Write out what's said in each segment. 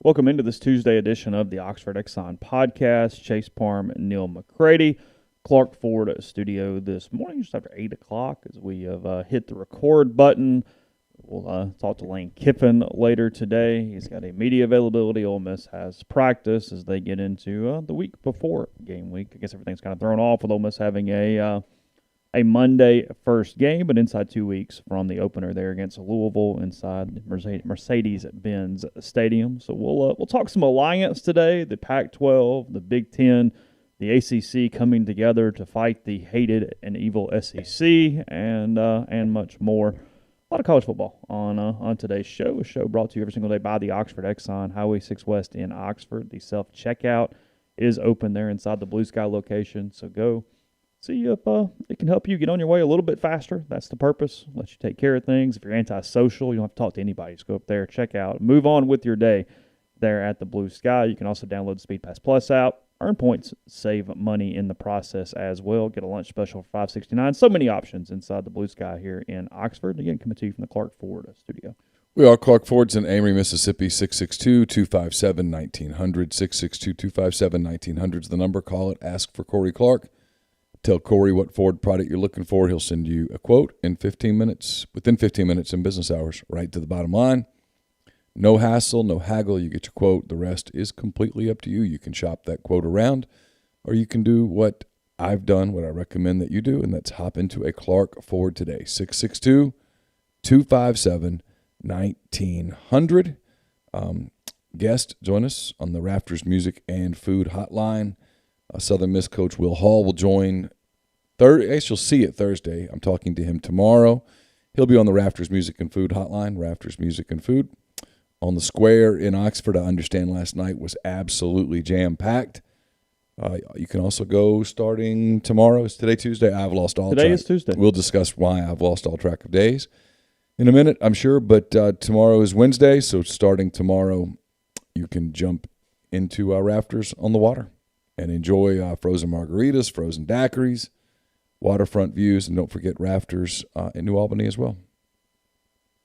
Welcome into this Tuesday edition of the Oxford Exxon Podcast. Chase Parham and Neal McCready. Clark Ford studio this morning, just after 8 o'clock, as we have hit the record button. We'll talk to Lane Kiffin later today. He's got a media availability. Ole Miss has practice as they get into the week before game week. I guess everything's kind of thrown off with Ole Miss having a Monday first game, but inside 2 weeks from the opener there against Louisville inside Mercedes-Benz Stadium. So we'll talk some Alliance today, the Pac-12, the Big Ten, the ACC coming together to fight the hated and evil SEC, and much more. A lot of college football on today's show. A show brought to you every single day by the Oxford Exxon, Highway 6 West in Oxford. The self-checkout is open there inside the Blue Sky location, so go see if it can help you get on your way a little bit faster. That's the purpose. Let you take care of things. If you're antisocial, you don't have to talk to anybody. Just go up there, check out, move on with your day there at the Blue Sky. You can also download the Speed Pass Plus app, earn points, save money in the process as well. Get a lunch special for $5.69. So many options inside the Blue Sky here in Oxford. Again, coming to you from the Clark Ford studio. We are Clark Ford's in Amory, Mississippi, 662-257-1900. 662-257-1900 is the number. Call it. Ask for Corey Clark. Tell Corey what Ford product you're looking for. He'll send you a quote in 15 minutes, within 15 minutes in business hours, right to the bottom line. No hassle, no haggle. You get your quote. The rest is completely up to you. You can shop that quote around, or you can do what I've done, what I recommend that you do, and that's hop into a Clark Ford today. 662-257-1900. Guest, join us on the Rafters Music and Food Hotline. Southern Miss coach Will Hall will join Thursday. I guess you'll see it Thursday. I'm talking to him tomorrow. He'll be on the Rafters Music and Food Hotline, Rafters Music and Food. On the square in Oxford, I understand last night was absolutely jam-packed. You can also go starting tomorrow. Is today Tuesday? I've lost all track. Today is Tuesday. We'll discuss why I've lost all track of days in a minute, I'm sure. But tomorrow is Wednesday, so starting tomorrow, you can jump into Rafters on the water and enjoy frozen margaritas, frozen daiquiris, waterfront views, and don't forget Rafters in New Albany as well.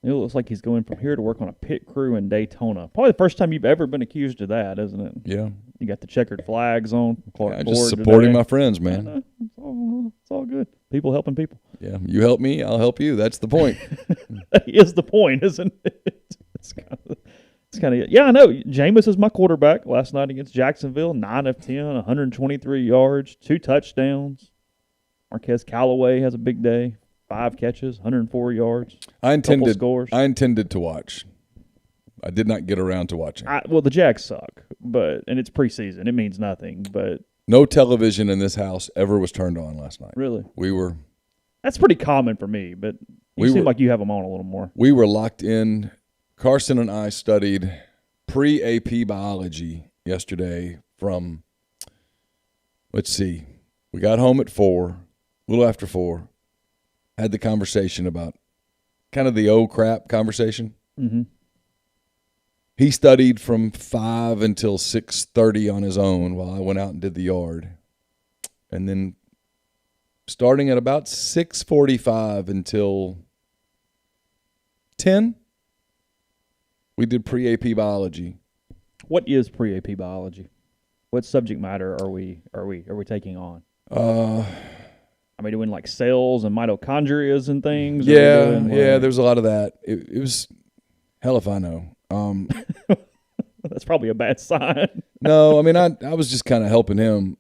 It looks like he's going from here to work on a pit crew in Daytona. Probably the first time you've ever been accused of that, isn't it? Yeah. You got the checkered flags on. Clark Just supporting my friends, man. It's all good. People helping people. Yeah. You help me, I'll help you. That's the point. That is the point, isn't it? It's kind of, yeah, I know. Jameis is my quarterback last night against Jacksonville. 9 of 10, 123 yards, 2 touchdowns. Marquez Callaway has a big day. 5 catches, 104 yards. I intended scores. To watch. I did not get around to watching. Well, the Jags suck, and it's preseason. It means nothing. But no television in this house ever was turned on last night. Really? That's pretty common for me, but you seem like you have them on a little more. We were locked in. Carson and I studied pre-AP biology yesterday from, let's see, we got home at 4, a little after 4, had the conversation about kind of the oh crap conversation. Mm-hmm. He studied from 5 until 6:30 on his own while I went out and did the yard. And then starting at about 6:45 until 10, we did pre-AP biology. What is pre-AP biology? What subject matter are we taking on? Are we doing like cells and mitochondria and things? Yeah, there's a lot of that. It was, hell if I know. That's probably a bad sign. No, I mean I was just kind of helping him.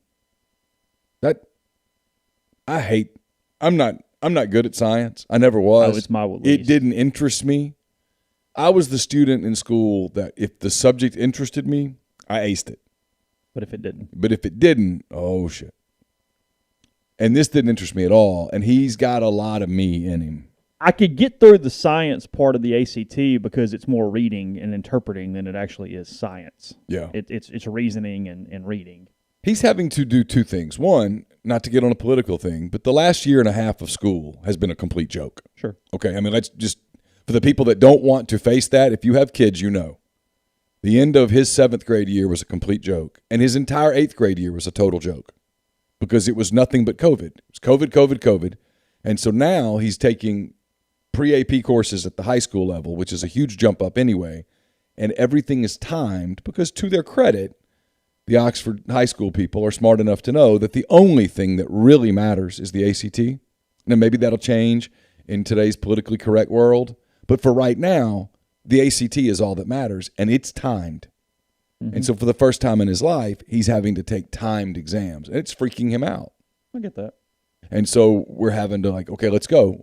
I'm not good at science. I never was. Oh, it's my least. It didn't interest me. I was the student in school that if the subject interested me, I aced it. But if it didn't, oh shit. And this didn't interest me at all. And he's got a lot of me in him. I could get through the science part of the ACT because it's more reading and interpreting than it actually is science. Yeah. It's reasoning and reading. He's having to do 2 things. One, not to get on a political thing, but the last year and a half of school has been a complete joke. Sure. Okay, I mean, let's just, for the people that don't want to face that, if you have kids, you know. The end of his 7th grade year was a complete joke, and his entire 8th grade year was a total joke because it was nothing but COVID. It was COVID. And so now he's taking pre-AP courses at the high school level, which is a huge jump up anyway, and everything is timed because, to their credit, the Oxford high school people are smart enough to know that the only thing that really matters is the ACT. Now, maybe that'll change in today's politically correct world, but for right now, the ACT is all that matters, and it's timed. Mm-hmm. And so for the first time in his life, he's having to take timed exams, and it's freaking him out. I get that. And so we're having to okay, let's go.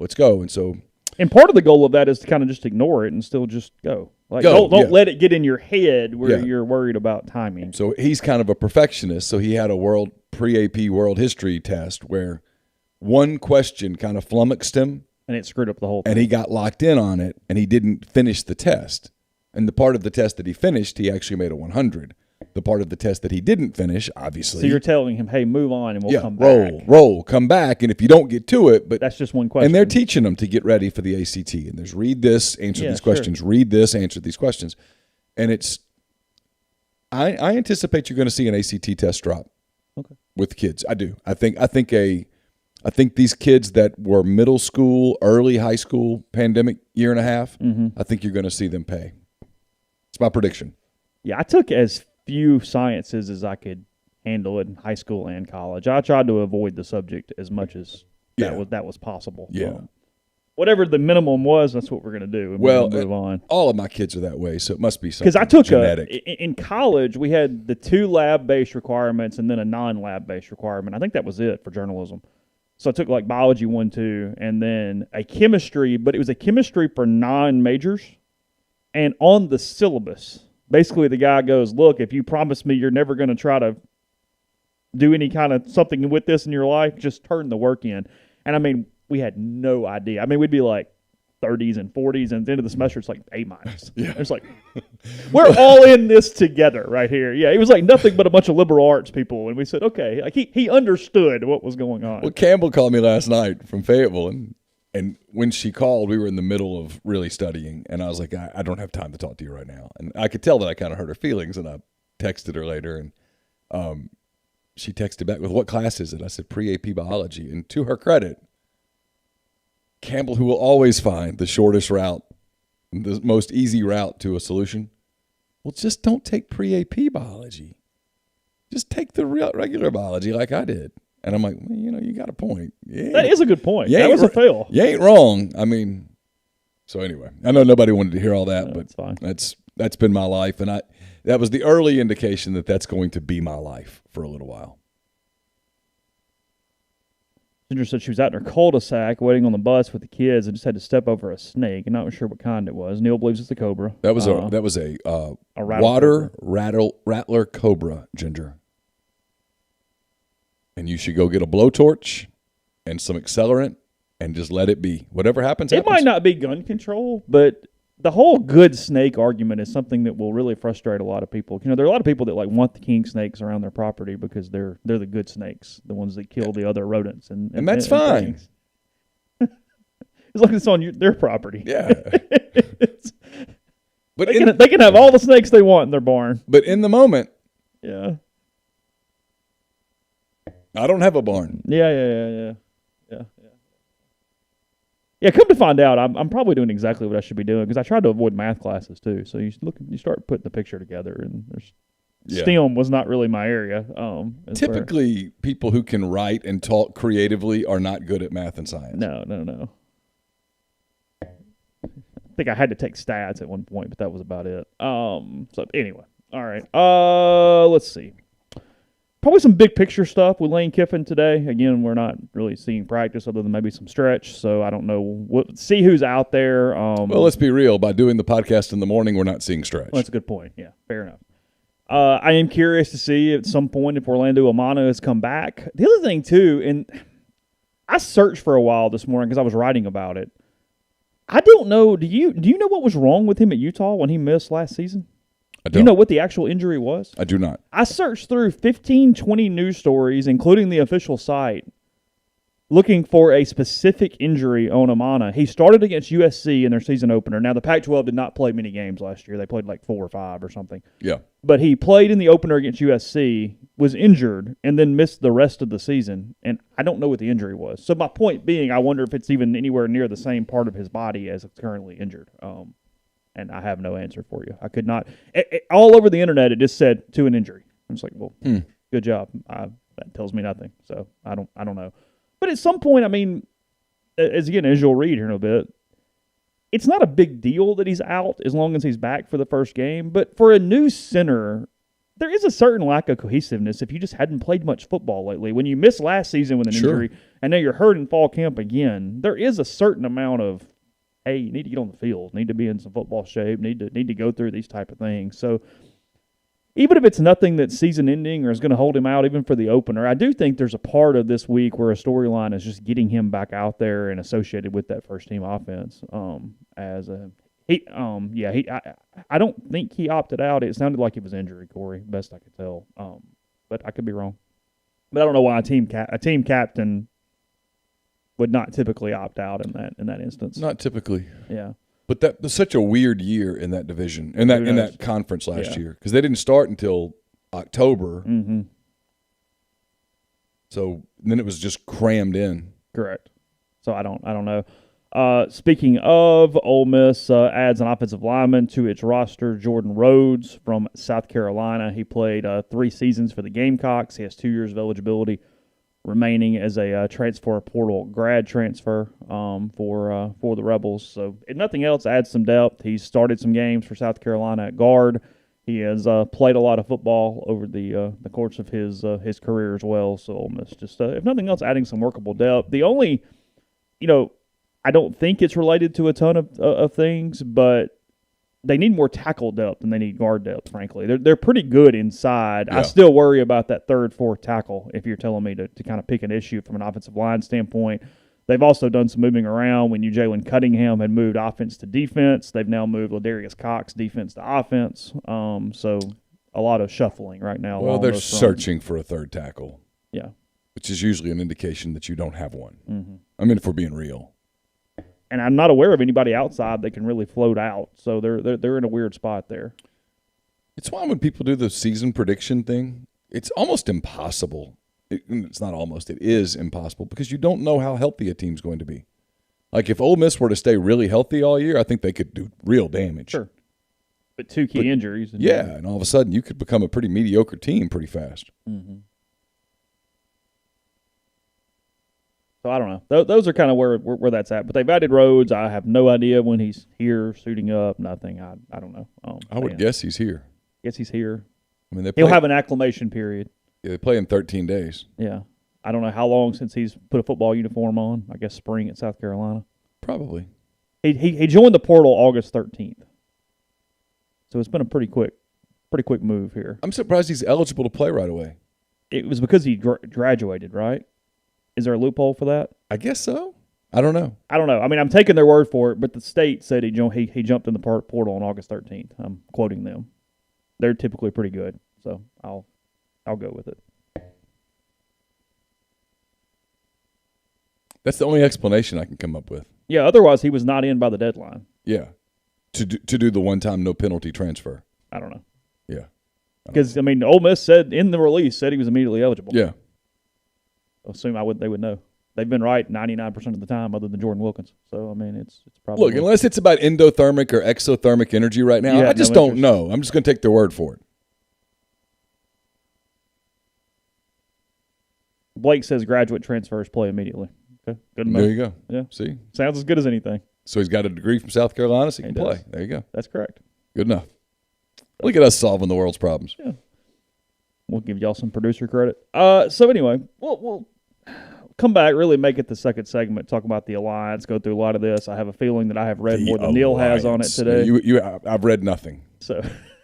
And part of the goal of that is to kind of just ignore it and still just go. Don't let it get in your head where you're worried about timing. So he's kind of a perfectionist. So he had a pre-AP world history test where one question kind of flummoxed him. And it screwed up the whole thing. And he got locked in on it, and he didn't finish the test. And the part of the test that he finished, he actually made a 100. The part of the test that he didn't finish, obviously. So you're telling him, hey, move on, and we'll come back. Roll, come back. And if you don't get to it, but that's just one question. And they're teaching them to get ready for the ACT. And there's read this, answer these questions. Read this, answer these questions. And I anticipate you're going to see an ACT test drop with kids. I do. I think these kids that were middle school, early high school, pandemic year and a half, I think you're going to see them pay. It's my prediction. Yeah, I took as few sciences as I could handle in high school and college. I tried to avoid the subject as much as that was possible. Yeah. Whatever the minimum was, that's what we're going to do. And we'll move on. All of my kids are that way, so it must be something because I took genetic. In college, we had the 2 lab-based requirements and then a non-lab-based requirement. I think that was it for journalism. So I took like biology 1, 2, and then a chemistry, but it was a chemistry for non-majors. And on the syllabus, basically the guy goes, look, if you promise me you're never going to try to do any kind of something with this in your life, just turn the work in. And I mean, we had no idea. I mean, we'd be like 30s and 40s, and at the end of the semester, it's like A-. Yeah. It's like, we're all in this together right here. Yeah, it was like nothing but a bunch of liberal arts people. And we said, okay, like he understood what was going on. Well, Campbell called me last night from Fayetteville, and when she called, we were in the middle of really studying, and I was like, I don't have time to talk to you right now. And I could tell that I kind of hurt her feelings, and I texted her later, and she texted back with, what class is it? I said, pre-AP biology. And to her credit, Campbell, who will always find the shortest route, the most easy route to a solution, well, just don't take pre-AP biology. Just take the regular biology like I did. And I'm like, well, you got a point. Yeah. That is a good point. That was a fail. You ain't wrong. I mean, so anyway, I know nobody wanted to hear all that, but that's been my life. And that was the early indication that that's going to be my life for a little while. Ginger said she was out in her cul-de-sac waiting on the bus with the kids and just had to step over a snake. I'm not sure what kind it was. Neal believes it's a cobra. That was a water rattler cobra, Ginger. And you should go get a blowtorch and some accelerant and just let it be. Whatever happens. It might not be gun control, but the whole good snake argument is something that will really frustrate a lot of people. There are a lot of people that want the king snakes around their property because they're the good snakes, the ones that kill the other rodents, and that's fine. As long as it's on their property. Yeah. But they can have all the snakes they want in their barn. But in the moment, yeah. I don't have a barn. Yeah. Yeah, come to find out, I'm probably doing exactly what I should be doing because I tried to avoid math classes too. So you start putting the picture together, and STEM was not really my area. Typically, people who can write and talk creatively are not good at math and science. No. I think I had to take stats at one point, but that was about it. So anyway, all right. Let's see. Probably some big picture stuff with Lane Kiffin today. Again, we're not really seeing practice other than maybe some stretch, so I don't know. See who's out there. Well, let's be real. By doing the podcast in the morning, we're not seeing stretch. Well, that's a good point. Yeah, fair enough. I am curious to see at some point if Orlando Amano has come back. The other thing, too, and I searched for a while this morning because I was writing about it. I don't know. Do you know what was wrong with him at Utah when he missed last season? I don't. Do you know what the actual injury was? I do not. I searched through 15, 20 news stories, including the official site, looking for a specific injury on Amana. He started against USC in their season opener. Now, the Pac-12 did not play many games last year. They played like 4 or 5 or something. Yeah. But he played in the opener against USC, was injured, and then missed the rest of the season. And I don't know what the injury was. So my point being, I wonder if it's even anywhere near the same part of his body as it's currently injured. And I have no answer for you. I could not. All over the internet, it just said to an injury. I'm just like, well, good job. That tells me nothing. So I don't know. But at some point, I mean, as you'll read here in a bit, it's not a big deal that he's out as long as he's back for the first game. But for a new center, there is a certain lack of cohesiveness if you just hadn't played much football lately. When you missed last season with an injury, and now you're hurt in fall camp again, there is a certain amount of, hey, you need to get on the field, need to be in some football shape, need to go through these type of things. So even if it's nothing that's season-ending or is going to hold him out even for the opener, I do think there's a part of this week where a storyline is just getting him back out there and associated with that first-team offense. I don't think he opted out. It sounded like it was injury, Corey, best I could tell. But I could be wrong. But I don't know why a team captain would not typically opt out in that instance. Not typically. Yeah. But that was such a weird year in that division, in that conference last year, because they didn't start until October. Mm-hmm. So then it was just crammed in. Correct. So I don't know. Speaking of, Ole Miss adds an offensive lineman to its roster, Jordan Rhodes from South Carolina. He played 3 seasons for the Gamecocks. He has 2 years of eligibility remaining as a transfer portal grad transfer for the Rebels. So if nothing else, adds some depth. He's started some games for South Carolina at guard. He has played a lot of football over the course of his career as well. So Ole Miss just, if nothing else, adding some workable depth. The only, I don't think it's related to a ton of things, but they need more tackle depth than they need guard depth, frankly. They're pretty good inside. Yeah. I still worry about that third, fourth tackle if you're telling me to kind of pick an issue from an offensive line standpoint. They've also done some moving around. When Jalen Cunningham had moved offense to defense, they've now moved Ladarius Cox defense to offense. So a lot of shuffling right now. Well, they're searching for a third tackle. Yeah. Which is usually an indication that you don't have one. Mm-hmm. I mean, if we're being real. And I'm not aware of anybody outside that can really float out. So they're in a weird spot there. It's why when people do the season prediction thing, it's almost impossible. It's not almost. It is impossible because you don't know how healthy a team's going to be. Like if Ole Miss were to stay really healthy all year, I think they could do real damage. Sure. But 2 key injuries. And all of a sudden you could become a pretty mediocre team pretty fast. Mm-hmm. So I don't know. Those are kind of where that's at. But they've added Rhodes. I have no idea when he's here, suiting up, nothing. I don't know. I would guess he's here. Guess he's here. I mean, he'll have an acclimation period. Yeah, they play in 13 days. Yeah. I don't know how long since he's put a football uniform on. I guess spring at South Carolina. Probably. He joined the portal August 13th. So it's been a pretty quick move here. I'm surprised he's eligible to play right away. It was because he graduated, right? Is there a loophole for that? I guess so. I don't know. I mean, I'm taking their word for it, but the state said he jumped in the portal on August 13th. I'm quoting them. They're typically pretty good, so I'll go with it. That's the only explanation I can come up with. Yeah, otherwise he was not in by the deadline. Yeah, to do the one-time no penalty transfer. I don't know. Yeah, because I mean, Ole Miss said in the release he was immediately eligible. Yeah. Assume they would know. They've been right 99% of the time, other than Jordan Wilkins. So I mean, it's probably look unless it's about endothermic or exothermic energy right now. I just don't know. I'm just going to take their word for it. Blake says graduate transfers play immediately. Okay, good enough. There you go. Yeah, see, sounds as good as anything. So he's got a degree from South Carolina, so he can play. There you go. That's correct. Good enough. Look at us solving the world's problems. Yeah. We'll give y'all some producer credit. So anyway, we'll come back, really make it the second segment, talk about the Alliance, go through a lot of this. I have a feeling that I have read more than Neal has on it today. I've read nothing. So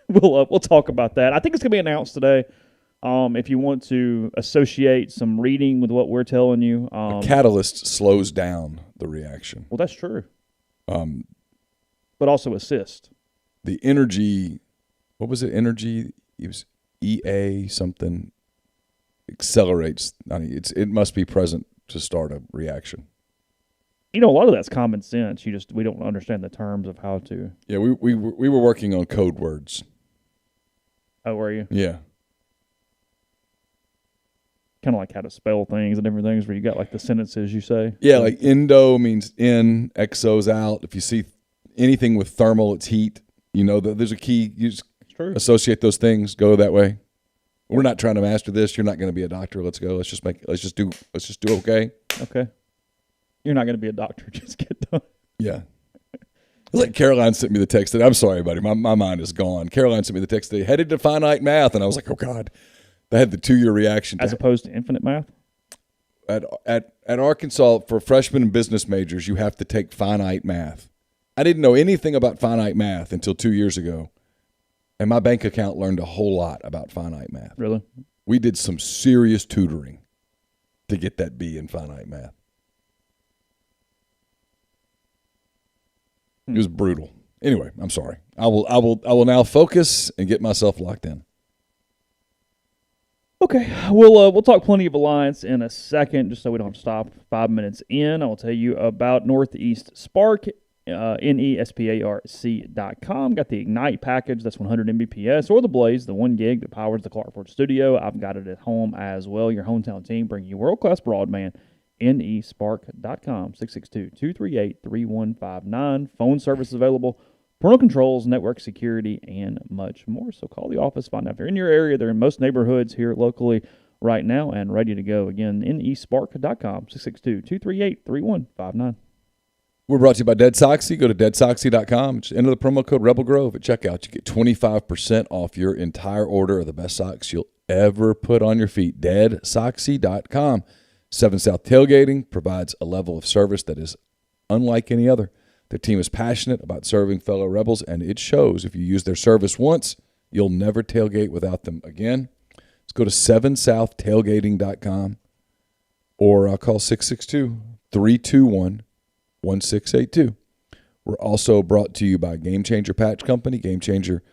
we'll talk about that. I think it's going to be announced today. If you want to associate some reading with what we're telling you. A catalyst slows down the reaction. Well, that's true. But also assist. The energy, what was it? Energy, it was EA something, accelerates. I mean, it must be present to start a reaction. A lot of that's common sense. We don't understand the terms of how to. Yeah, we were working on code words. Oh, were you? Yeah. Kind of like how to spell things and different things where you got like the sentences you say. Yeah, like endo means in, exo's out. If you see anything with thermal, it's heat. You know that there's a key. You just true. associate those things. Go that way. We're not trying to master this. You're not going to be a doctor. Let's go. Let's just do okay. Okay. You're not going to be a doctor. Just get done. Yeah. Like Caroline sent me the text that I'm sorry, buddy. My mind is gone. Caroline sent me the text that headed to finite math, and I was like, oh God. I had the 2-year reaction. As opposed to infinite math? At Arkansas, for freshmen and business majors, you have to take finite math. I didn't know anything about finite math until 2 years ago, and my bank account learned a whole lot about finite math. Really? We did some serious tutoring to get that B in finite math. It was brutal. Anyway, I'm sorry. I will now focus and get myself locked in. Okay, we'll talk plenty of Alliance in a second, just so we don't have to stop 5 minutes in. I'll tell you about Northeast Spark, NESPARC.com. Got the Ignite package, that's 100 Mbps, or the Blaze, the 1 gig that powers the Clark Ford studio. I've got it at home as well. Your hometown team bringing you world-class broadband. NESPARC.com, 662-238-3159. Phone service available, parental controls, network security, and much more. So call the office, find out if they're in your area. They're in most neighborhoods here locally right now and ready to go. Again, NESPARC.com, 662-238-3159. We're brought to you by Dead Soxy. Go to deadsoxy.com. Just enter the promo code Rebel Grove at checkout. You get 25% off your entire order of the best socks you'll ever put on your feet. Deadsoxy.com. 7 South Tailgating provides a level of service that is unlike any other. Their team is passionate about serving fellow Rebels, and it shows. If you use their service once, you'll never tailgate without them again. Let's go to 7southtailgating.com or call 662-321-1682. We're also brought to you by Game Changer Patch Company. Game Changer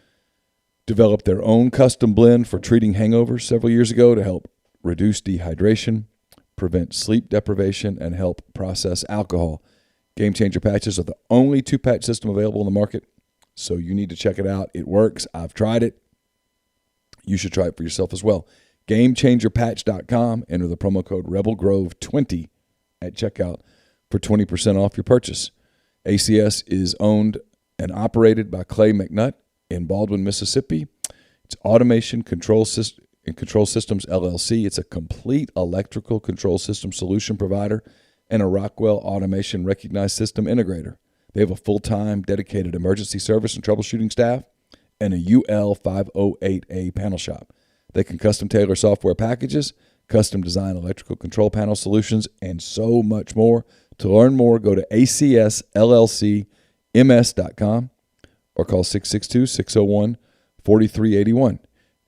developed their own custom blend for treating hangovers several years ago to help reduce dehydration, prevent sleep deprivation, and help process alcohol. Game Changer patches are the only 2-patch system available in the market, so you need to check it out. It works. I've tried it. You should try it for yourself as well. GameChangerPatch.com. Enter the promo code RebelGrove20 at checkout for 20% off your purchase. ACS is owned and operated by Clay McNutt in Baldwin, Mississippi. It's Automation Control Systems LLC. It's a complete electrical control system solution provider and a Rockwell Automation recognized system integrator. They have a full-time dedicated emergency service and troubleshooting staff and a UL 508A panel shop. They can custom tailor software packages, custom design electrical control panel solutions, and so much more. To learn more, go to acsllcms.com or call 662-601-4381.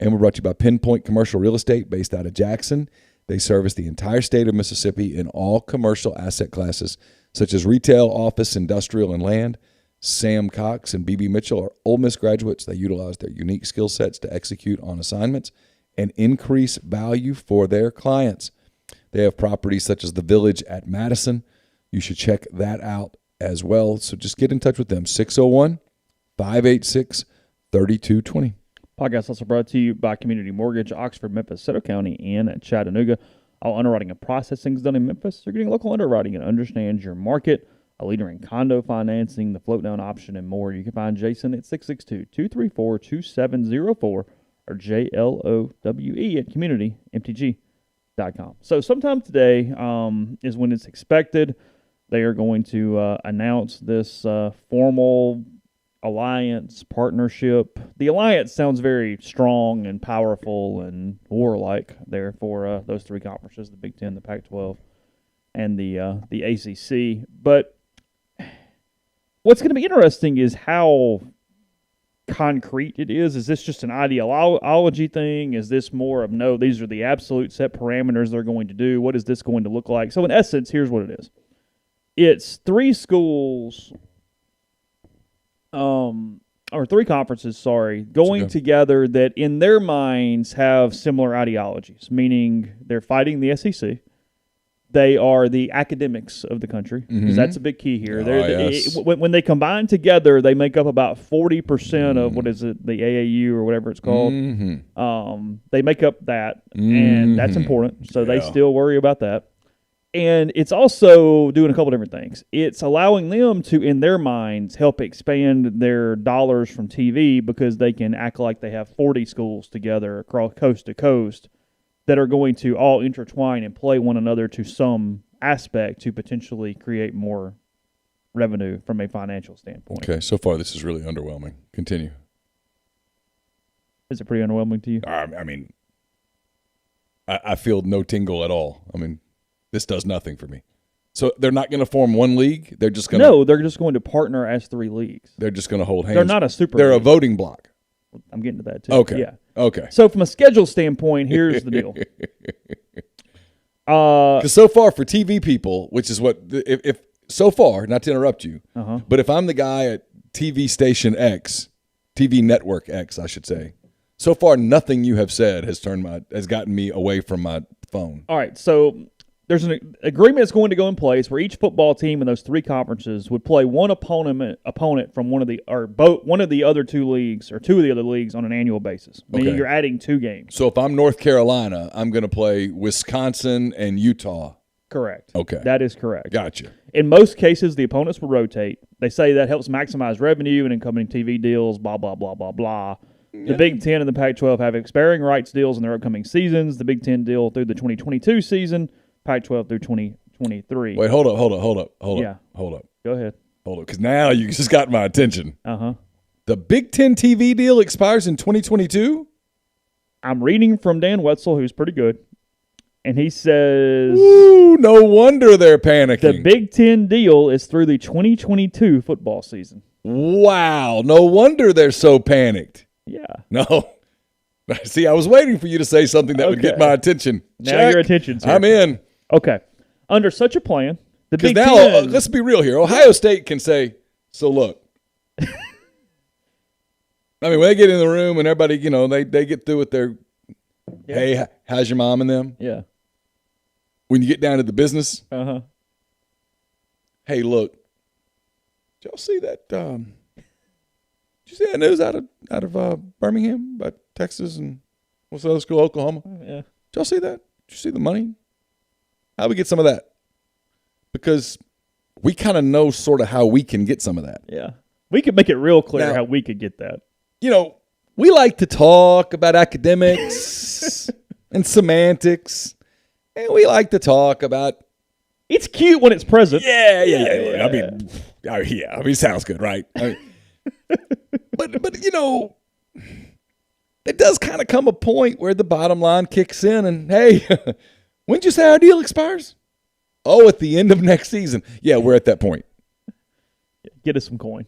And we're brought to you by Pinpoint Commercial Real Estate based out of Jackson. They service the entire state of Mississippi in all commercial asset classes, such as retail, office, industrial, and land. Sam Cox and BB Mitchell are Ole Miss graduates. They utilize their unique skill sets to execute on assignments and increase value for their clients. They have properties such as the Village at Madison. You should check that out as well. So just get in touch with them, 601-586-3220. Podcast also brought to you by Community Mortgage, Oxford, Memphis, Soto County, and Chattanooga. All underwriting and processing is done in Memphis. You're getting local underwriting and understands your market. A leader in condo financing, the float down option, and more. You can find Jason at 662-234-2704 or JLOWE at communitymtg.com. So sometime today is when it's expected. They are going to announce this formal alliance partnership. The alliance sounds very strong and powerful and warlike there for those 3 conferences, the Big Ten, the Pac-12, and the ACC. But what's going to be interesting is how concrete it is. Is this just an ideology thing? Is this more of, no, these are the absolute set parameters they're going to do? What is this going to look like? So in essence, here's what it is. It's 3 schools, or 3 conferences, going together that in their minds have similar ideologies, meaning they're fighting the SEC. They are the academics of the country, because that's a big key here. Yes. When they combine together, they make up about 40% of what is it, the AAU or whatever it's called. They make up that, and that's important. So they still worry about that. And it's also doing a couple different things. It's allowing them to, in their minds, help expand their dollars from TV because they can act like they have 40 schools together across coast to coast that are going to all intertwine and play one another to some aspect to potentially create more revenue from a financial standpoint. Okay, so far this is really underwhelming. Continue. Is it pretty underwhelming to you? I mean, I feel no tingle at all. I mean, this does nothing for me. So they're not going to form one league? They're just going to... No, they're just going to partner as 3 leagues. They're just going to hold hands? They're not a super They're league. a voting block. I'm getting to that too. Okay. Yeah. Okay. So from a schedule standpoint, here's the deal. Because so far for TV people, which is what... If so far, not to interrupt you, but if I'm the guy at TV station X, TV network X, I should say, so far nothing you have said has gotten me away from my phone. All right, so there's an agreement that's going to go in place where each football team in those 3 conferences would play one opponent from one of the other 2 leagues or 2 of the other leagues on an annual basis. Meaning you're adding 2 games. So if I'm North Carolina, I'm going to play Wisconsin and Utah. Correct. Okay. That is correct. Gotcha. In most cases, the opponents will rotate. They say that helps maximize revenue and incoming TV deals, blah, blah, blah, blah, blah. The Big Ten and the Pac-12 have expiring rights deals in their upcoming seasons. The Big Ten deal through the 2022 season, Pac-12 through 2023. Wait, hold up. Yeah. Hold up. Go ahead. Hold up, because now you just got my attention. Uh-huh. The Big Ten TV deal expires in 2022? I'm reading from Dan Wetzel, who's pretty good, and he says... Ooh, no wonder they're panicking. The Big Ten deal is through the 2022 football season. Wow, no wonder they're so panicked. Yeah. No. See, I was waiting for you to say something that would get my attention. Now your attention's here. I'm in. Okay. Under such a plan, the Big now, Ten... let's be real here. Ohio State can say, so look. I mean, when they get in the room and everybody, they get through with their, hey, how's your mom and them? Yeah. When you get down to the business, hey, look, did y'all see that? Did you see that news out of Birmingham about Texas and what's the other school, Oklahoma? Yeah. Did y'all see that? Did you see the money? How do we get some of that? Because we kind of know sort of how we can get some of that. Yeah. We could make it real clear how we could get that. We like to talk about academics and semantics, and we like to talk about... It's cute when it's present. Yeah. I mean, it sounds good, right? But it does kind of come a point where the bottom line kicks in and, hey, when did you say our deal expires? Oh, at the end of next season. Yeah, we're at that point. Get us some coin.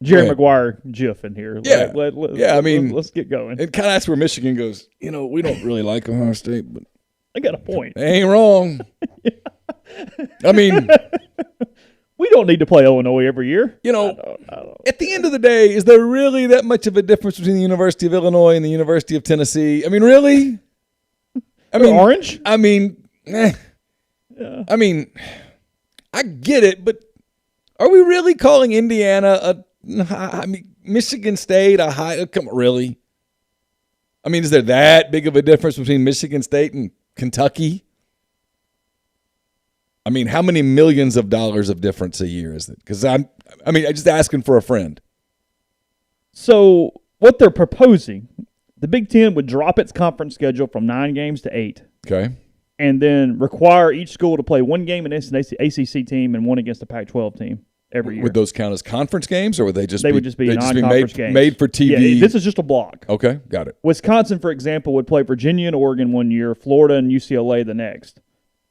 Jerry Maguire GIF in here. Yeah. Let's get going. And kind of that's where Michigan goes, we don't really like Ohio State, but I got a point. They ain't wrong. I mean... We don't need to play Illinois every year. I don't. At the end of the day, is there really that much of a difference between the University of Illinois and the University of Tennessee? I mean, really? Orange? I mean, Yeah. I mean, I get it, but are we really calling Indiana Michigan State a high? Come on, really? I mean, is there that big of a difference between Michigan State and Kentucky? I mean, how many millions of dollars of difference a year is it? Because I'm just asking for a friend. So what they're proposing, the Big Ten would drop its conference schedule from 9 games to 8. Okay. And then require each school to play 1 game against an ACC team and 1 against a Pac-12 team every year. Would those count as conference games, or would they just would just be non-conference games. Made for TV? Yeah, this is just a block. Okay, got it. Wisconsin, for example, would play Virginia and Oregon 1 year, Florida and UCLA the next.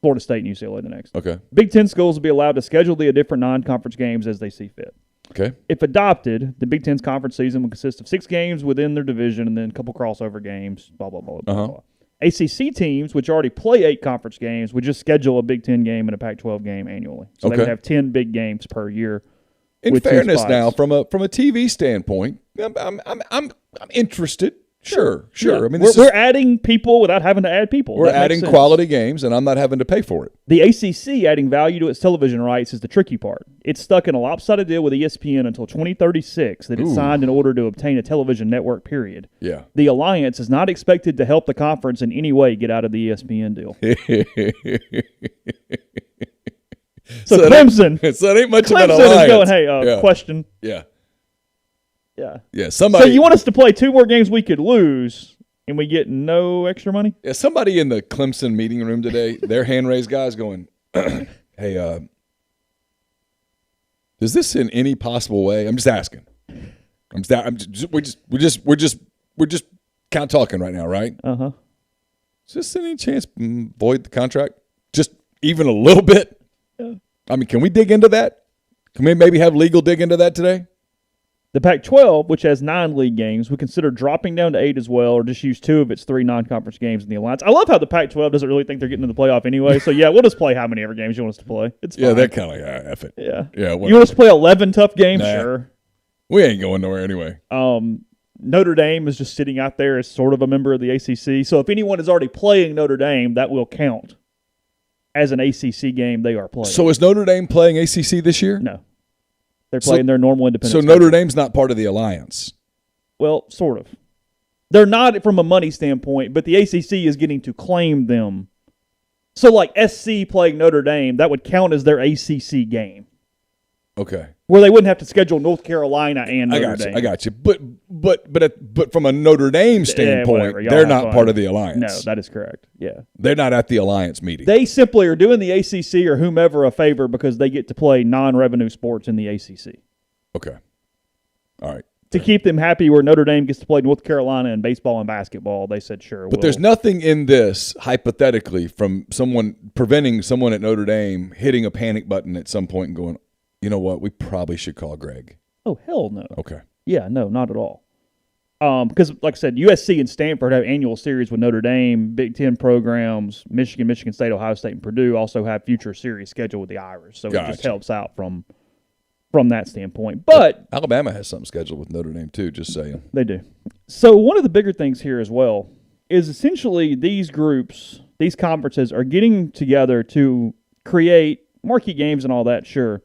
Florida State and UCLA the next. Okay. Big Ten schools will be allowed to schedule the different non-conference games as they see fit. Okay. If adopted, the Big Ten's conference season will consist of 6 games within their division and then a couple crossover games, blah, blah, blah, blah, blah. ACC teams, which already play 8 conference games, would just schedule a Big Ten game and a Pac-12 game annually. So they would have 10 big games per year. In fairness, now from a TV standpoint, I'm interested. Sure. Yeah. I mean, we're adding people without having to add people. We're adding quality games, and I'm not having to pay for it. The ACC adding value to its television rights is the tricky part. It's stuck in a lopsided deal with ESPN until 2036 that it signed in order to obtain a television network, period. Yeah. The alliance is not expected to help the conference in any way get out of the ESPN deal. So Clemson. So it ain't much Clemson of an alliance. is going, hey, question. Yeah. Yeah. Somebody. So you want us to play 2 more games we could lose, and we get no extra money? Yeah. Somebody in the Clemson meeting room today, their hand raised guys going, "Hey, is this in any possible way?" I'm just asking. We're just kind of talking right now, right? Is this any chance void the contract? Just even a little bit? Yeah. I mean, can we dig into that? Can we maybe have legal dig into that today? The Pac-12, which has 9 league games, would consider dropping down to 8 as well, or just use 2 of its 3 non-conference games in the alliance. I love how the Pac-12 doesn't really think they're getting to the playoff anyway. So, yeah, we'll just play how many ever games you want us to play. It's fine. Yeah, that kind of F it. Yeah. Yeah. You want us to play 11 tough games? Nah. Sure. We ain't going nowhere anyway. Notre Dame is just sitting out there as sort of a member of the ACC. So if anyone is already playing Notre Dame, that will count as an ACC game they are playing. So is Notre Dame playing ACC this year? No. They're playing their normal independent So schedule. Notre Dame's not part of the alliance? Well, sort of. They're not from a money standpoint, but the ACC is getting to claim them. So like SC playing Notre Dame, that would count as their ACC game. Okay. Where they wouldn't have to schedule North Carolina and Notre Dame. I got you. But from a Notre Dame standpoint, they're not part of the alliance. No, that is correct. Yeah. They're not at the alliance meeting. They simply are doing the ACC or whomever a favor because they get to play non-revenue sports in the ACC. Okay. All right. To keep them happy where Notre Dame gets to play North Carolina in baseball and basketball, they said sure. But there's nothing in this, hypothetically, from someone preventing someone at Notre Dame hitting a panic button at some point and going, you know what, we probably should call Greg. Oh, hell no. Okay. Yeah, no, not at all. Because, like I said, USC and Stanford have annual series with Notre Dame, Big Ten programs, Michigan, Michigan State, Ohio State, and Purdue also have future series scheduled with the Irish. So it just helps out from that standpoint. But Alabama has something scheduled with Notre Dame too, just saying. They do. So one of the bigger things here as well is essentially these groups, these conferences are getting together to create marquee games and all that, sure.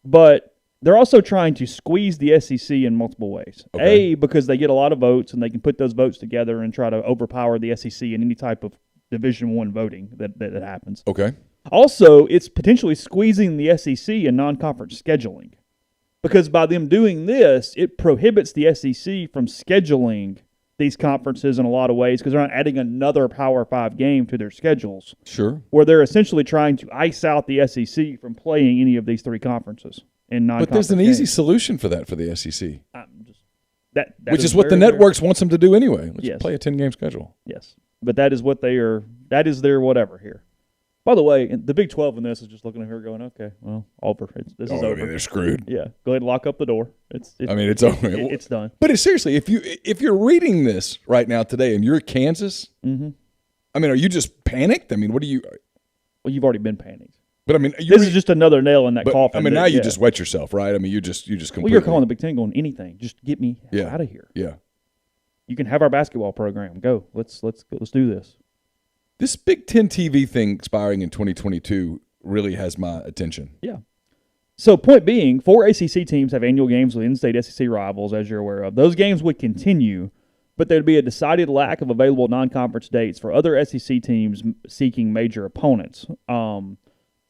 But they're also trying to squeeze the SEC in multiple ways. Okay. A, because they get a lot of votes and they can put those votes together and try to overpower the SEC in any type of Division I voting that happens. Okay. Also, it's potentially squeezing the SEC in non-conference scheduling. Because by them doing this, it prohibits the SEC from scheduling these conferences in a lot of ways because they're not adding another Power 5 game to their schedules. Sure. Where they're essentially trying to ice out the SEC from playing any of these 3 conferences in non-conference But there's an games. easy solution for that for the SEC. That which is what the networks wants them to do anyway. Let's play a 10-game schedule. Yes. But that is what they are. That is their whatever here. By the way, the Big 12 in this is just looking at her going, okay, well, over. This is over. I mean, they're screwed. Yeah. Go ahead and lock up the door. It's over. It's done. But seriously, if you're reading this right now today and you're Kansas, I mean, are you just panicked? I mean, what do you? Well, you've already been panicked. But I mean, this is just another nail in that coffin. I mean, now you just wet yourself, right? I mean, you just completely. Well, you're calling the Big Ten going anything. Just get me out of here. Yeah. You can have our basketball program. Go. Let's do this. This Big Ten TV thing expiring in 2022 really has my attention. Yeah. So point being, 4 ACC teams have annual games with in-state SEC rivals, as you're aware of. Those games would continue, but there'd be a decided lack of available non-conference dates for other SEC teams seeking major opponents. Some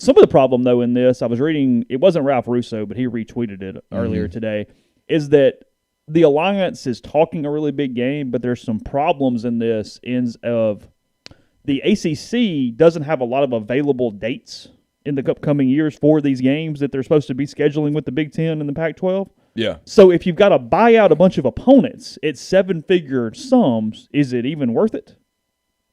of the problem, though, in this, I was reading, it wasn't Ralph Russo, but he retweeted it earlier today, is that the Alliance is talking a really big game, but there's some problems in this ends of the ACC doesn't have a lot of available dates in the upcoming years for these games that they're supposed to be scheduling with the Big Ten and the Pac-12. Yeah. So if you've got to buy out a bunch of opponents at 7-figure sums, is it even worth it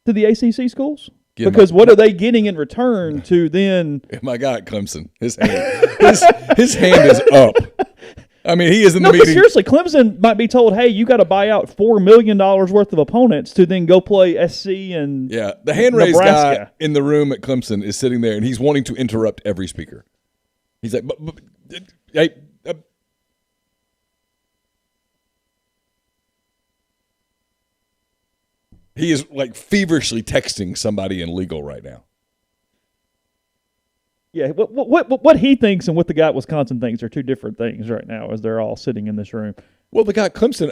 to the ACC schools? Because what are they getting in return to then? My God, Clemson, his hand is up. I mean, he is in the meeting. No, but seriously, Clemson might be told, hey, you got to buy out $4 million worth of opponents to then go play SC and the hand-raised guy in the room at Clemson is sitting there, and he's wanting to interrupt every speaker. He's like, hey, He is like feverishly texting somebody in legal right now. Yeah, what he thinks and what the guy at Wisconsin thinks are two different things right now as they're all sitting in this room. Well, the guy at Clemson,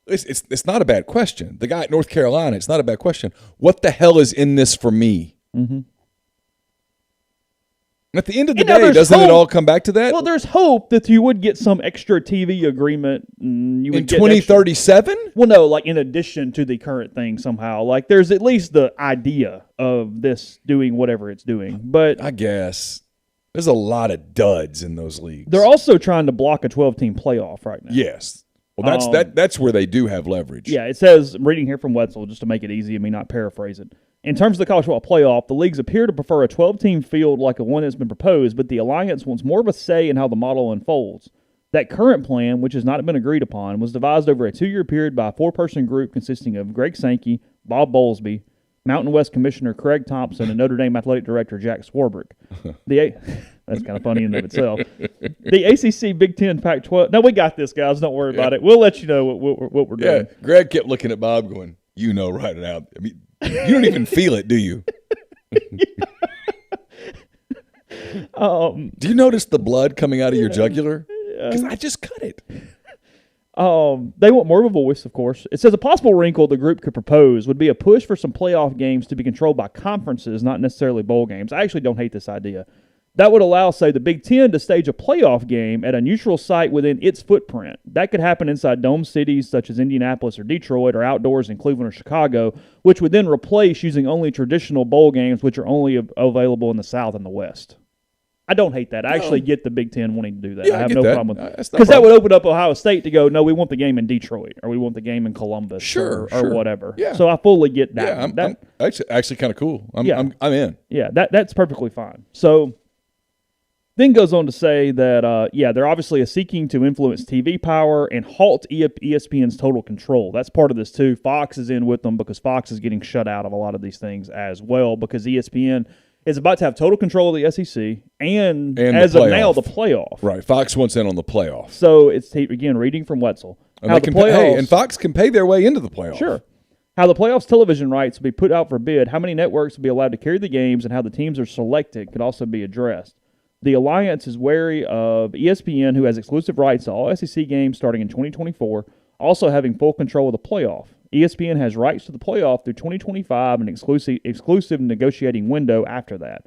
it's not a bad question. The guy at North Carolina, it's not a bad question. What the hell is in this for me? Mm-hmm. And at the end of the day, doesn't it all come back to that? Well, there's hope that you would get some extra TV agreement. You would in 2037? Well, no, like in addition to the current thing somehow. Like there's at least the idea of this doing whatever it's doing. But I guess there's a lot of duds in those leagues. They're also trying to block a 12-team playoff right now. Yes. Well, that's where they do have leverage. Yeah, it says, I'm reading here from Wetzel, just to make it easy and me not paraphrase it. In terms of the college football playoff, the leagues appear to prefer a 12-team field like the one that's been proposed, but the alliance wants more of a say in how the model unfolds. That current plan, which has not been agreed upon, was devised over a 2-year period by a 4-person group consisting of Greg Sankey, Bob Bowlesby, Mountain West Commissioner Craig Thompson, and Notre Dame Athletic Director Jack Swarbrick. That's kind of funny in and of itself. The ACC, Big Ten, Pac-12. No, we got this, guys. Don't worry about it. We'll let you know what we're doing. Yeah, Greg kept looking at Bob going, right now. I mean, you don't even feel it, do you? Do you notice the blood coming out of your jugular? Because I just cut it. They want more of a voice, of course. It says a possible wrinkle the group could propose would be a push for some playoff games to be controlled by conferences, not necessarily bowl games. I actually don't hate this idea. That would allow, say, the Big Ten to stage a playoff game at a neutral site within its footprint. That could happen inside dome cities such as Indianapolis or Detroit, or outdoors in Cleveland or Chicago, which would then replace using only traditional bowl games, which are only available in the South and the West. I don't hate that. I actually get the Big Ten wanting to do that. Yeah, I have no problem with that. Because that would open up Ohio State to go, no, we want the game in Detroit, or we want the game in Columbus, or whatever. Yeah. So I fully get that. Yeah, I'm actually kind of cool. I'm in. Yeah, that's perfectly fine. So then goes on to say that, they're obviously seeking to influence TV power and halt ESPN's total control. That's part of this, too. Fox is in with them because Fox is getting shut out of a lot of these things as well because ESPN is about to have total control of the SEC and as of now, the playoff. Right. Fox wants in on the playoff. So it's, again, reading from Wetzel. And Fox can pay their way into the playoff. Sure. How the playoffs television rights will be put out for bid, how many networks will be allowed to carry the games, and how the teams are selected could also be addressed. The alliance is wary of ESPN, who has exclusive rights to all SEC games starting in 2024, also having full control of the playoff. ESPN has rights to the playoff through 2025 and exclusive negotiating window after that.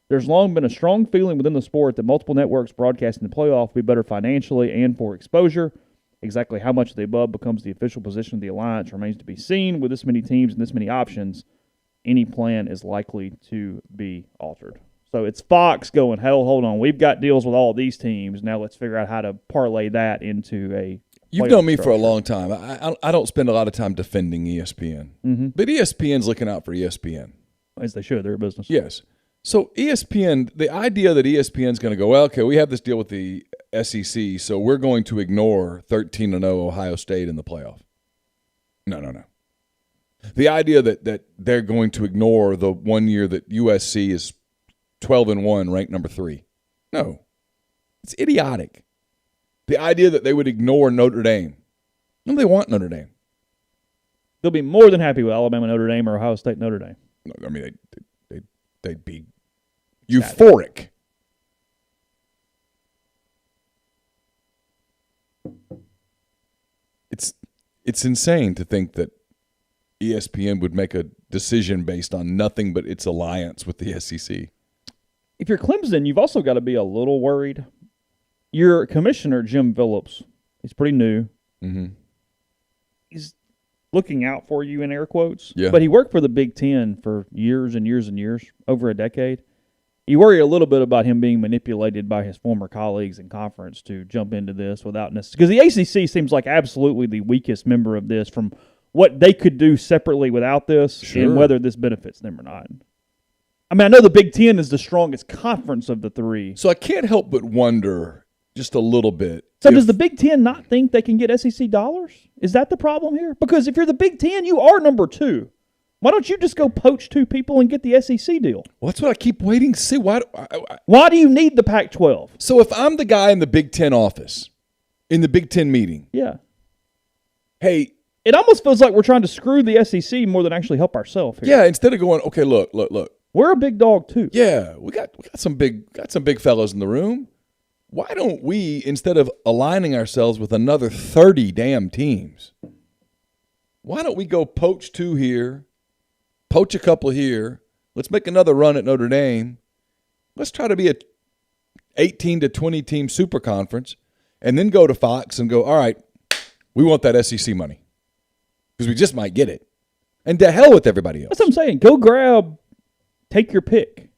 There's long been a strong feeling within the sport that multiple networks broadcasting the playoff will be better financially and for exposure. Exactly how much of the above becomes the official position of the alliance remains to be seen. With this many teams and this many options, any plan is likely to be altered. So it's Fox going, hell, hold on. We've got deals with all these teams. Now let's figure out how to parlay that into a You've known me for a long time. I don't spend a lot of time defending ESPN. Mm-hmm. But ESPN's looking out for ESPN. As they should. They're a business. Yes. So ESPN, the idea that ESPN's going to go, well, okay, we have this deal with the SEC, so we're going to ignore 13-0 Ohio State in the playoff. No. The idea that they're going to ignore the 1 year that USC is 12-1, ranked number 3. No. It's idiotic. The idea that they would ignore Notre Dame. No, they want Notre Dame. They'll be more than happy with Alabama, Notre Dame, or Ohio State, Notre Dame. No, I mean, they'd be euphoric. It's insane to think that ESPN would make a decision based on nothing but its alliance with the SEC. If you're Clemson, you've also got to be a little worried. Your commissioner, Jim Phillips, he's pretty new. Mm-hmm. He's looking out for you in air quotes. Yeah. But he worked for the Big Ten for years and years and years, over a decade. You worry a little bit about him being manipulated by his former colleagues in conference to jump into this without necessarily. Because the ACC seems like absolutely the weakest member of this from what they could do separately without this and whether this benefits them or not. I mean, I know the Big Ten is the strongest conference of the three. So I can't help but wonder just a little bit. So does the Big Ten not think they can get SEC dollars? Is that the problem here? Because if you're the Big Ten, you are number 2. Why don't you just go poach 2 people and get the SEC deal? Well, that's what I keep waiting to see. Why do you need the Pac-12? So if I'm the guy in the Big Ten office, in the Big Ten meeting, yeah, hey, It almost feels like we're trying to screw the SEC more than actually help ourselves here. Yeah, instead of going, okay, look. We're a big dog too. Yeah, we got some big fellas in the room. Why don't we, instead of aligning ourselves with another 30 damn teams, why don't we go poach 2 here, poach a couple here, let's make another run at Notre Dame, let's try to be a 18 to 20 team super conference, and then go to Fox and go, all right, we want that SEC money because we just might get it. And to hell with everybody else. That's what I'm saying. Take your pick.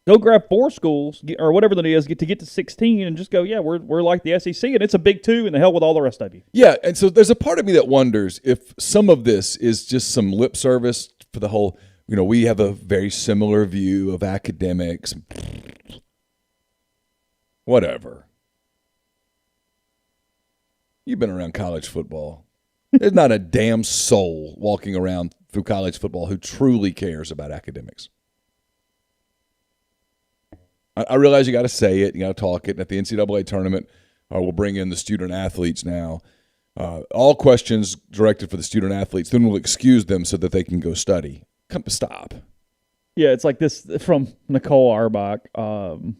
Go grab 4 schools or whatever that is, get to 16 and just go, yeah, we're like the SEC and it's a big 2 and the hell with all the rest of you. Yeah, and so there's a part of me that wonders if some of this is just some lip service for the whole, we have a very similar view of academics. Whatever. You've been around college football. There's not a damn soul walking around through college football who truly cares about academics. I realize you got to say it, you got to talk it. And at the NCAA tournament, we'll bring in the student athletes now. All questions directed for the student athletes. Then we'll excuse them so that they can go study. Stop. Yeah, it's like this from Nicole Arbach.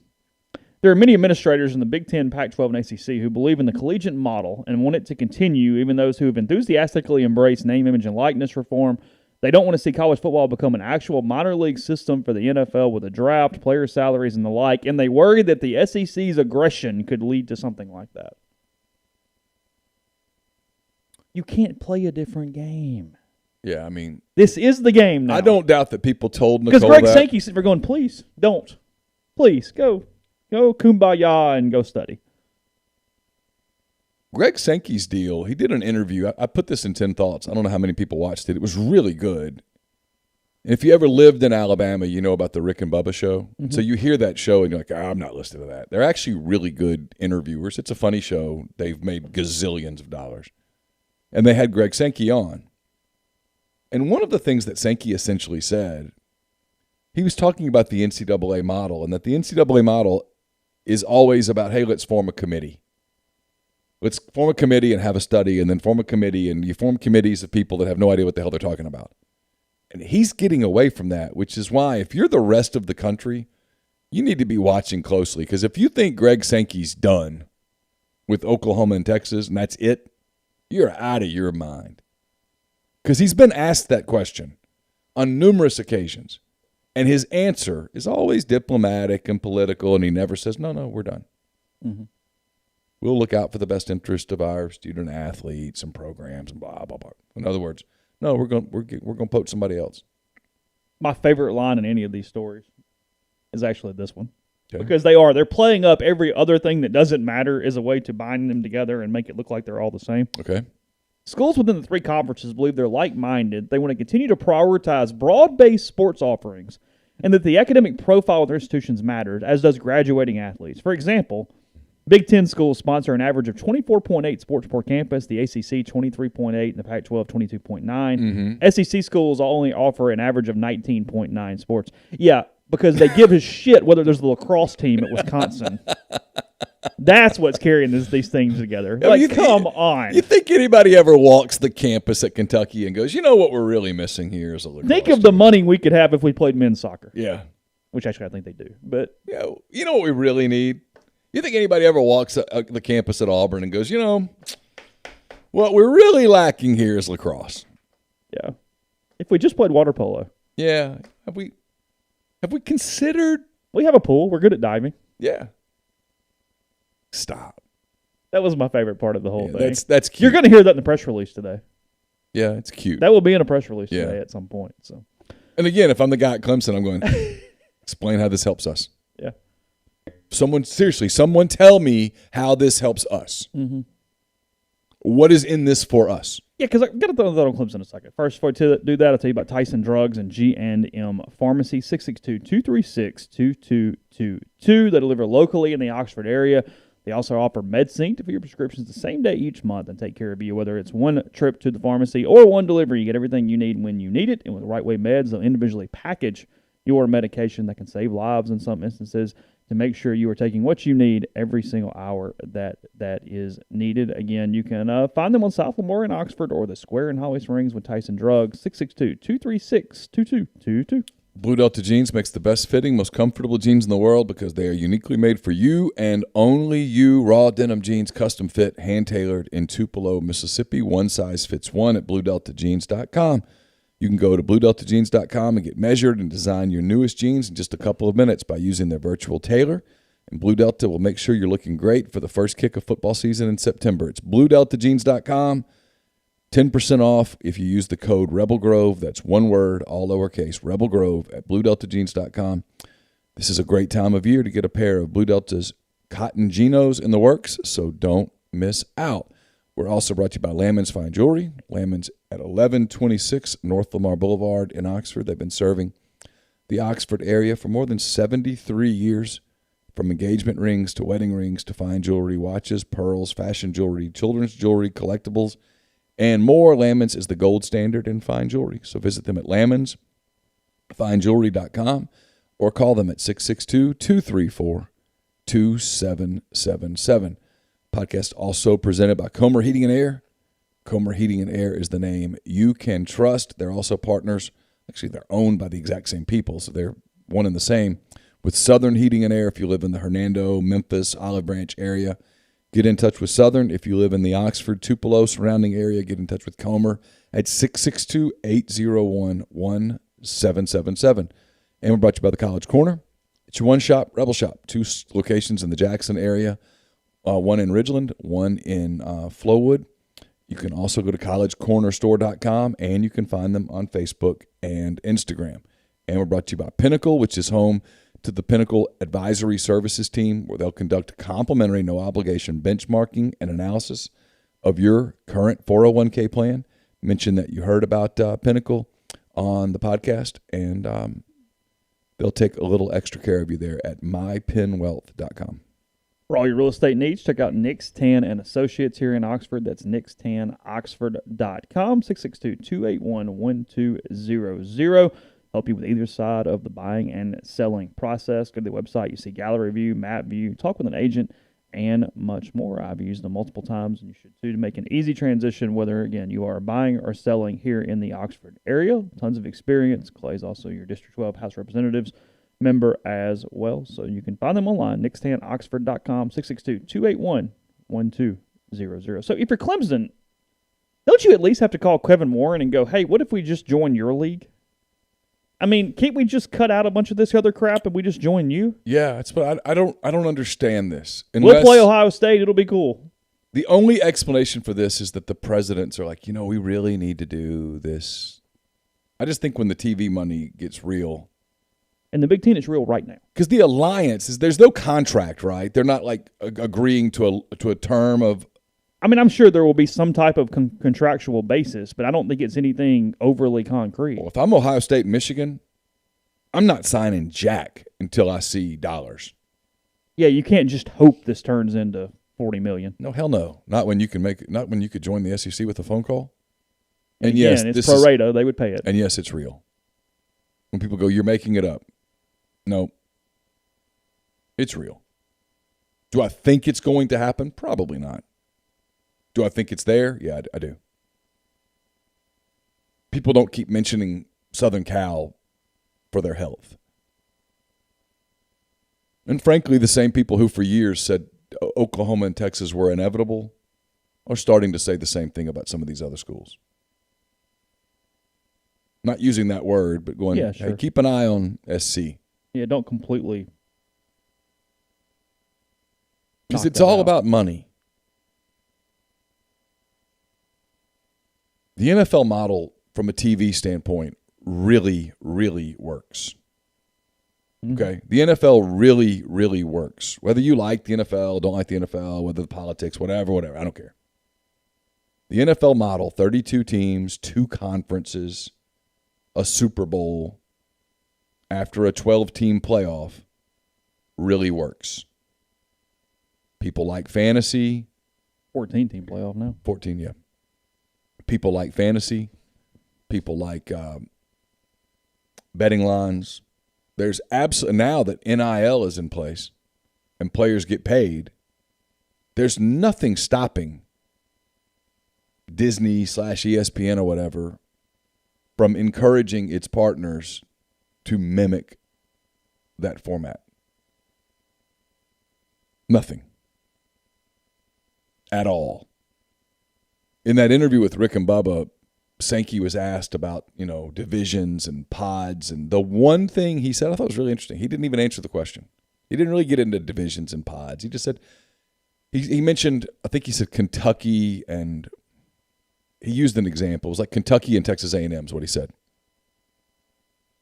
There are many administrators in the Big Ten, Pac-12, and ACC who believe in the collegiate model and want it to continue, even those who have enthusiastically embraced name, image, and likeness reform. They don't want to see college football become an actual minor league system for the NFL with a draft, player salaries, and the like, and they worry that the SEC's aggression could lead to something like that. You can't play a different game. Yeah, I mean, this is the game now. I don't doubt that people told Nicole because Greg Sankey said, "We're going. Please don't. Please go kumbaya and go study." Greg Sankey's deal. He did an interview. I put this in 10 Thoughts. I don't know how many people watched it. It was really good. And if you ever lived in Alabama, you know about the Rick and Bubba show. Mm-hmm. So you hear that show and you're like, I'm not listening to that. They're actually really good interviewers. It's a funny show. They've made gazillions of dollars. And they had Greg Sankey on. And one of the things that Sankey essentially said, he was talking about the NCAA model, and that the NCAA model is always about, hey, let's form a committee. Let's form a committee and have a study, and then form a committee, and you form committees of people that have no idea what the hell they're talking about. And he's getting away from that, which is why if you're the rest of the country, you need to be watching closely. Because if you think Greg Sankey's done with Oklahoma and Texas, and that's it, you're out of your mind. Because he's been asked that question on numerous occasions. And his answer is always diplomatic and political, and he never says, no, we're done. Mm-hmm. We'll look out for the best interest of our student athletes and programs and blah, blah, blah. In other words, no, we're going to poach somebody else. My favorite line in any of these stories is actually this one. Okay. Because they're playing up every other thing that doesn't matter as a way to bind them together and make it look like they're all the same. Okay. Schools within the 3 conferences believe they're like-minded. They want to continue to prioritize broad-based sports offerings and that the academic profile of their institutions matters, as does graduating athletes. For example, Big Ten schools sponsor an average of 24.8 sports per campus, the ACC 23.8, and the Pac-12 22.9. Mm-hmm. SEC schools only offer an average of 19.9 sports. Yeah, because they give a shit whether there's a lacrosse team at Wisconsin. That's what's carrying these things together. Come on. You think anybody ever walks the campus at Kentucky and goes, you know what we're really missing here is a lacrosse Think of the money we could have if we played men's soccer. Yeah. Which actually I think they do. But yeah, you know what we really need? You think anybody ever walks the campus at Auburn and goes, what we're really lacking here is lacrosse. Yeah. If we just played water polo. Yeah. Have we considered? We have a pool. We're good at diving. Yeah. Stop. That was my favorite part of the whole thing. That's cute. You're going to hear that in the press release today. Yeah, it's cute. That will be in a press release today at some point. So, and again, if I'm the guy at Clemson, I'm going, explain how this helps us. Yeah. Someone tell me how this helps us. Mm-hmm. What is in this for us? Yeah, because I've got to throw that on Clemson in a second. First, before I do that, I'll tell you about Tyson Drugs and G&M Pharmacy, 662-236-2222. They deliver locally in the Oxford area. They also offer MedSync to fill your prescriptions the same day each month and take care of you, whether it's one trip to the pharmacy or one delivery. You get everything you need when you need it. And with Right Way Meds, they'll individually package your medication that can save lives in some instances. to make sure you are taking what you need every single hour that is needed. Again, you can find them on South Lamar in Oxford or the Square in Holly Springs with Tyson Drugs, 662-236-2222. Blue Delta Jeans makes the best fitting, most comfortable jeans in the world because they are uniquely made for you and only you. Raw denim jeans, custom fit, hand-tailored in Tupelo, Mississippi. One size fits one at BlueDeltaJeans.com. You can go to BlueDeltaJeans.com and get measured and design your newest jeans in just a couple of minutes by using their virtual tailor. And Blue Delta will make sure you're looking great for the first kick of football season in September. It's BlueDeltaJeans.com. 10% off if you use the code Rebel Grove. That's one word, all lowercase, Rebel Grove at BlueDeltaJeans.com. This is a great time of year to get a pair of Blue Delta's cotton Genos in the works, so don't miss out. We're also brought to you by Lammon's Fine Jewelry. Lammon's at 1126 North Lamar Boulevard in Oxford. They've been serving the Oxford area for more than 73 years, from engagement rings to wedding rings to fine jewelry, watches, pearls, fashion jewelry, children's jewelry, collectibles, and more. Lammon's is the gold standard in fine jewelry. So visit them at lammonsfinejewelry.com or call them at 662-234-2777. Podcast also presented by Comer Heating and Air. Comer Heating and Air is the name you can trust. They're also partners. Actually, they're owned by the exact same people, so they're one and the same. With Southern Heating and Air, if you live in the Hernando, Memphis, Olive Branch area, get in touch with Southern. If you live in the Oxford, Tupelo surrounding area, get in touch with Comer at 662-801-1777. And we're brought to you by the College Corner. It's your one shop, Rebel Shop. 2 locations in the Jackson area, one in Ridgeland, one in Flowood. You can also go to collegecornerstore.com, and you can find them on Facebook and Instagram. And we're brought to you by Pinnacle, which is home to the Pinnacle Advisory Services team, where they'll conduct complimentary, no-obligation benchmarking and analysis of your current 401k plan. Mention that you heard about Pinnacle on the podcast, and they'll take a little extra care of you there at mypinwealth.com. For all your real estate needs, check out Nick's Tan and Associates here in Oxford. That's nickstanoxford.com, 662-281-1200. Help you with either side of the buying and selling process. Go to the website. You see gallery view, map view, talk with an agent, and much more. I've used them multiple times, and you should too, to make an easy transition, whether, again, you are buying or selling here in the Oxford area. Tons of experience. Clay's also your District 12 House Representatives member as well. So you can find them online, nickstanoxford.com, 662-281-1200. So if you're Clemson, don't you at least have to call Kevin Warren and go, hey, what if we just join your league? I mean, can't we just cut out a bunch of this other crap and we just join you? Yeah, it's but I don't understand this. We'll play Ohio State. It'll be cool. The only explanation for this is that the presidents are like, we really need to do this. I just think when the TV money gets real. And the Big Ten is real right now. Because the alliance there's no contract, right? They're not like agreeing to a term of. I mean, I'm sure there will be some type of contractual basis, but I don't think it's anything overly concrete. Well, if I'm Ohio State and Michigan, I'm not signing jack until I see dollars. Yeah, you can't just hope this turns into $40 million. No, hell no. Not when you could join the SEC with a phone call. And again, yes, it's pro rata. They would pay it. And yes, it's real. When people go, you're making it up. No, it's real. Do I think it's going to happen? Probably not. Do I think it's there? Yeah, I do. People don't keep mentioning Southern Cal for their health. And frankly, the same people who for years said Oklahoma and Texas were inevitable are starting to say the same thing about some of these other schools. Not using that word, but going, yeah, sure. Hey, keep an eye on SC. Yeah, don't completely. Because it's all about money. The NFL model, from a TV standpoint, really, really works. Okay? The NFL really, really works. Whether you like the NFL, don't like the NFL, whether the politics, whatever, I don't care. The NFL model, 32 teams, 2 conferences, a Super Bowl, after a 12-team playoff, really works. People like fantasy. 14-team playoff now. 14, yeah. People like fantasy. People like betting lines. There's absolutely, now that NIL is in place, and players get paid, there's nothing stopping Disney/ESPN or whatever from encouraging its partners to mimic that format. Nothing. At all. In that interview with Rick and Bubba, Sankey was asked about, divisions and pods, and the one thing he said I thought was really interesting. He didn't even answer the question. He didn't really get into divisions and pods. He just said, he mentioned, I think he said Kentucky, and he used an example. It was like Kentucky and Texas A&M is what he said.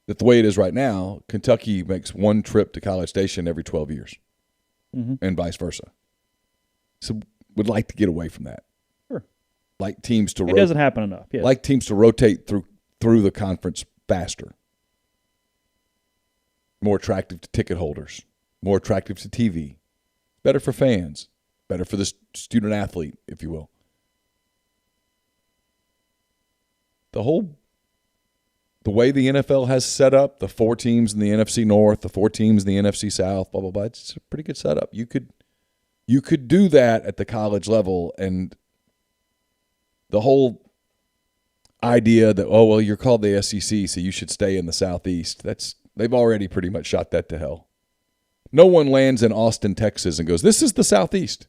That the way it is right now, Kentucky makes one trip to College Station every 12 years, and vice versa. So would like to get away from that. Sure. Like teams to it doesn't happen enough. Yes. Like teams to rotate through the conference faster. More attractive to ticket holders. More attractive to TV. Better for fans. Better for the student athlete, if you will. The way the NFL has set up, the 4 teams in the NFC North, the 4 teams in the NFC South, blah, blah, blah, it's a pretty good setup. You could do that at the college level, and the whole idea that, you're called the SEC, so you should stay in the Southeast, they've already pretty much shot that to hell. No one lands in Austin, Texas and goes, this is the Southeast.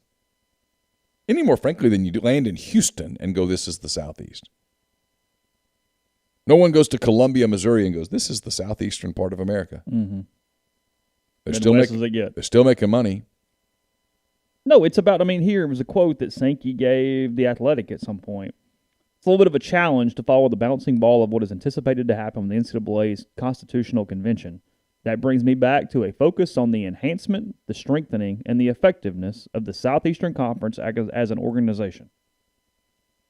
Any more frankly than you land in Houston and go, this is the Southeast. No one goes to Columbia, Missouri and goes, this is the southeastern part of America. Mm-hmm. They're still making money. No, it's about, here was a quote that Sankey gave The Athletic at some point. It's a little bit of a challenge to follow the bouncing ball of what is anticipated to happen with the NCAA's Constitutional Convention. That brings me back to a focus on the enhancement, the strengthening, and the effectiveness of the Southeastern Conference as an organization.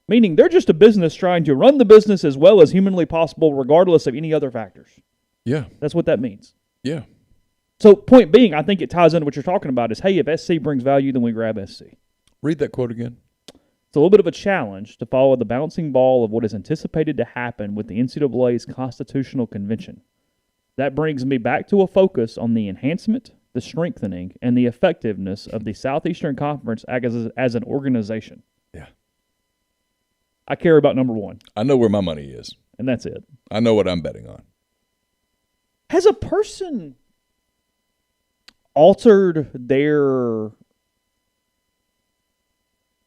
Meaning they're just a business trying to run the business as well as humanly possible regardless of any other factors. Yeah. That's what that means. Yeah. So point being, I think it ties into what you're talking about is, hey, if SC brings value, then we grab SC. Read that quote again. It's a little bit of a challenge to follow the bouncing ball of what is anticipated to happen with the NCAA's Constitutional Convention. That brings me back to a focus on the enhancement, the strengthening, and the effectiveness of the Southeastern Conference as an organization. Yeah. I care about number one. I know where my money is. And that's it. I know what I'm betting on. Has a person altered their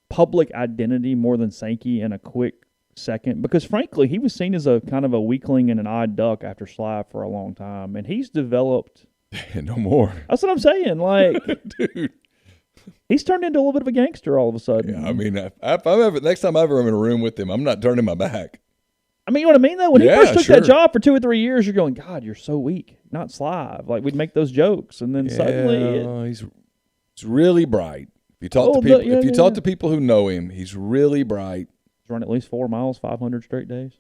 public identity more than Sankey in a quick second? Because, frankly, he was seen as a kind of a weakling and an odd duck after Sly for a long time. And he's developed... No more. That's what I'm saying. Like, dude. He's turned into a little bit of a gangster all of a sudden. Yeah, if next time I'm ever in a room with him, I'm not turning my back. You know what I mean, though? When he first took that job for 2 or 3 years, you're going, God, you're so weak. Not Sly. Like, we'd make those jokes, and then suddenly... he's really bright. If you talk to people who know him, he's really bright. He's run at least 4 miles, 500 straight days.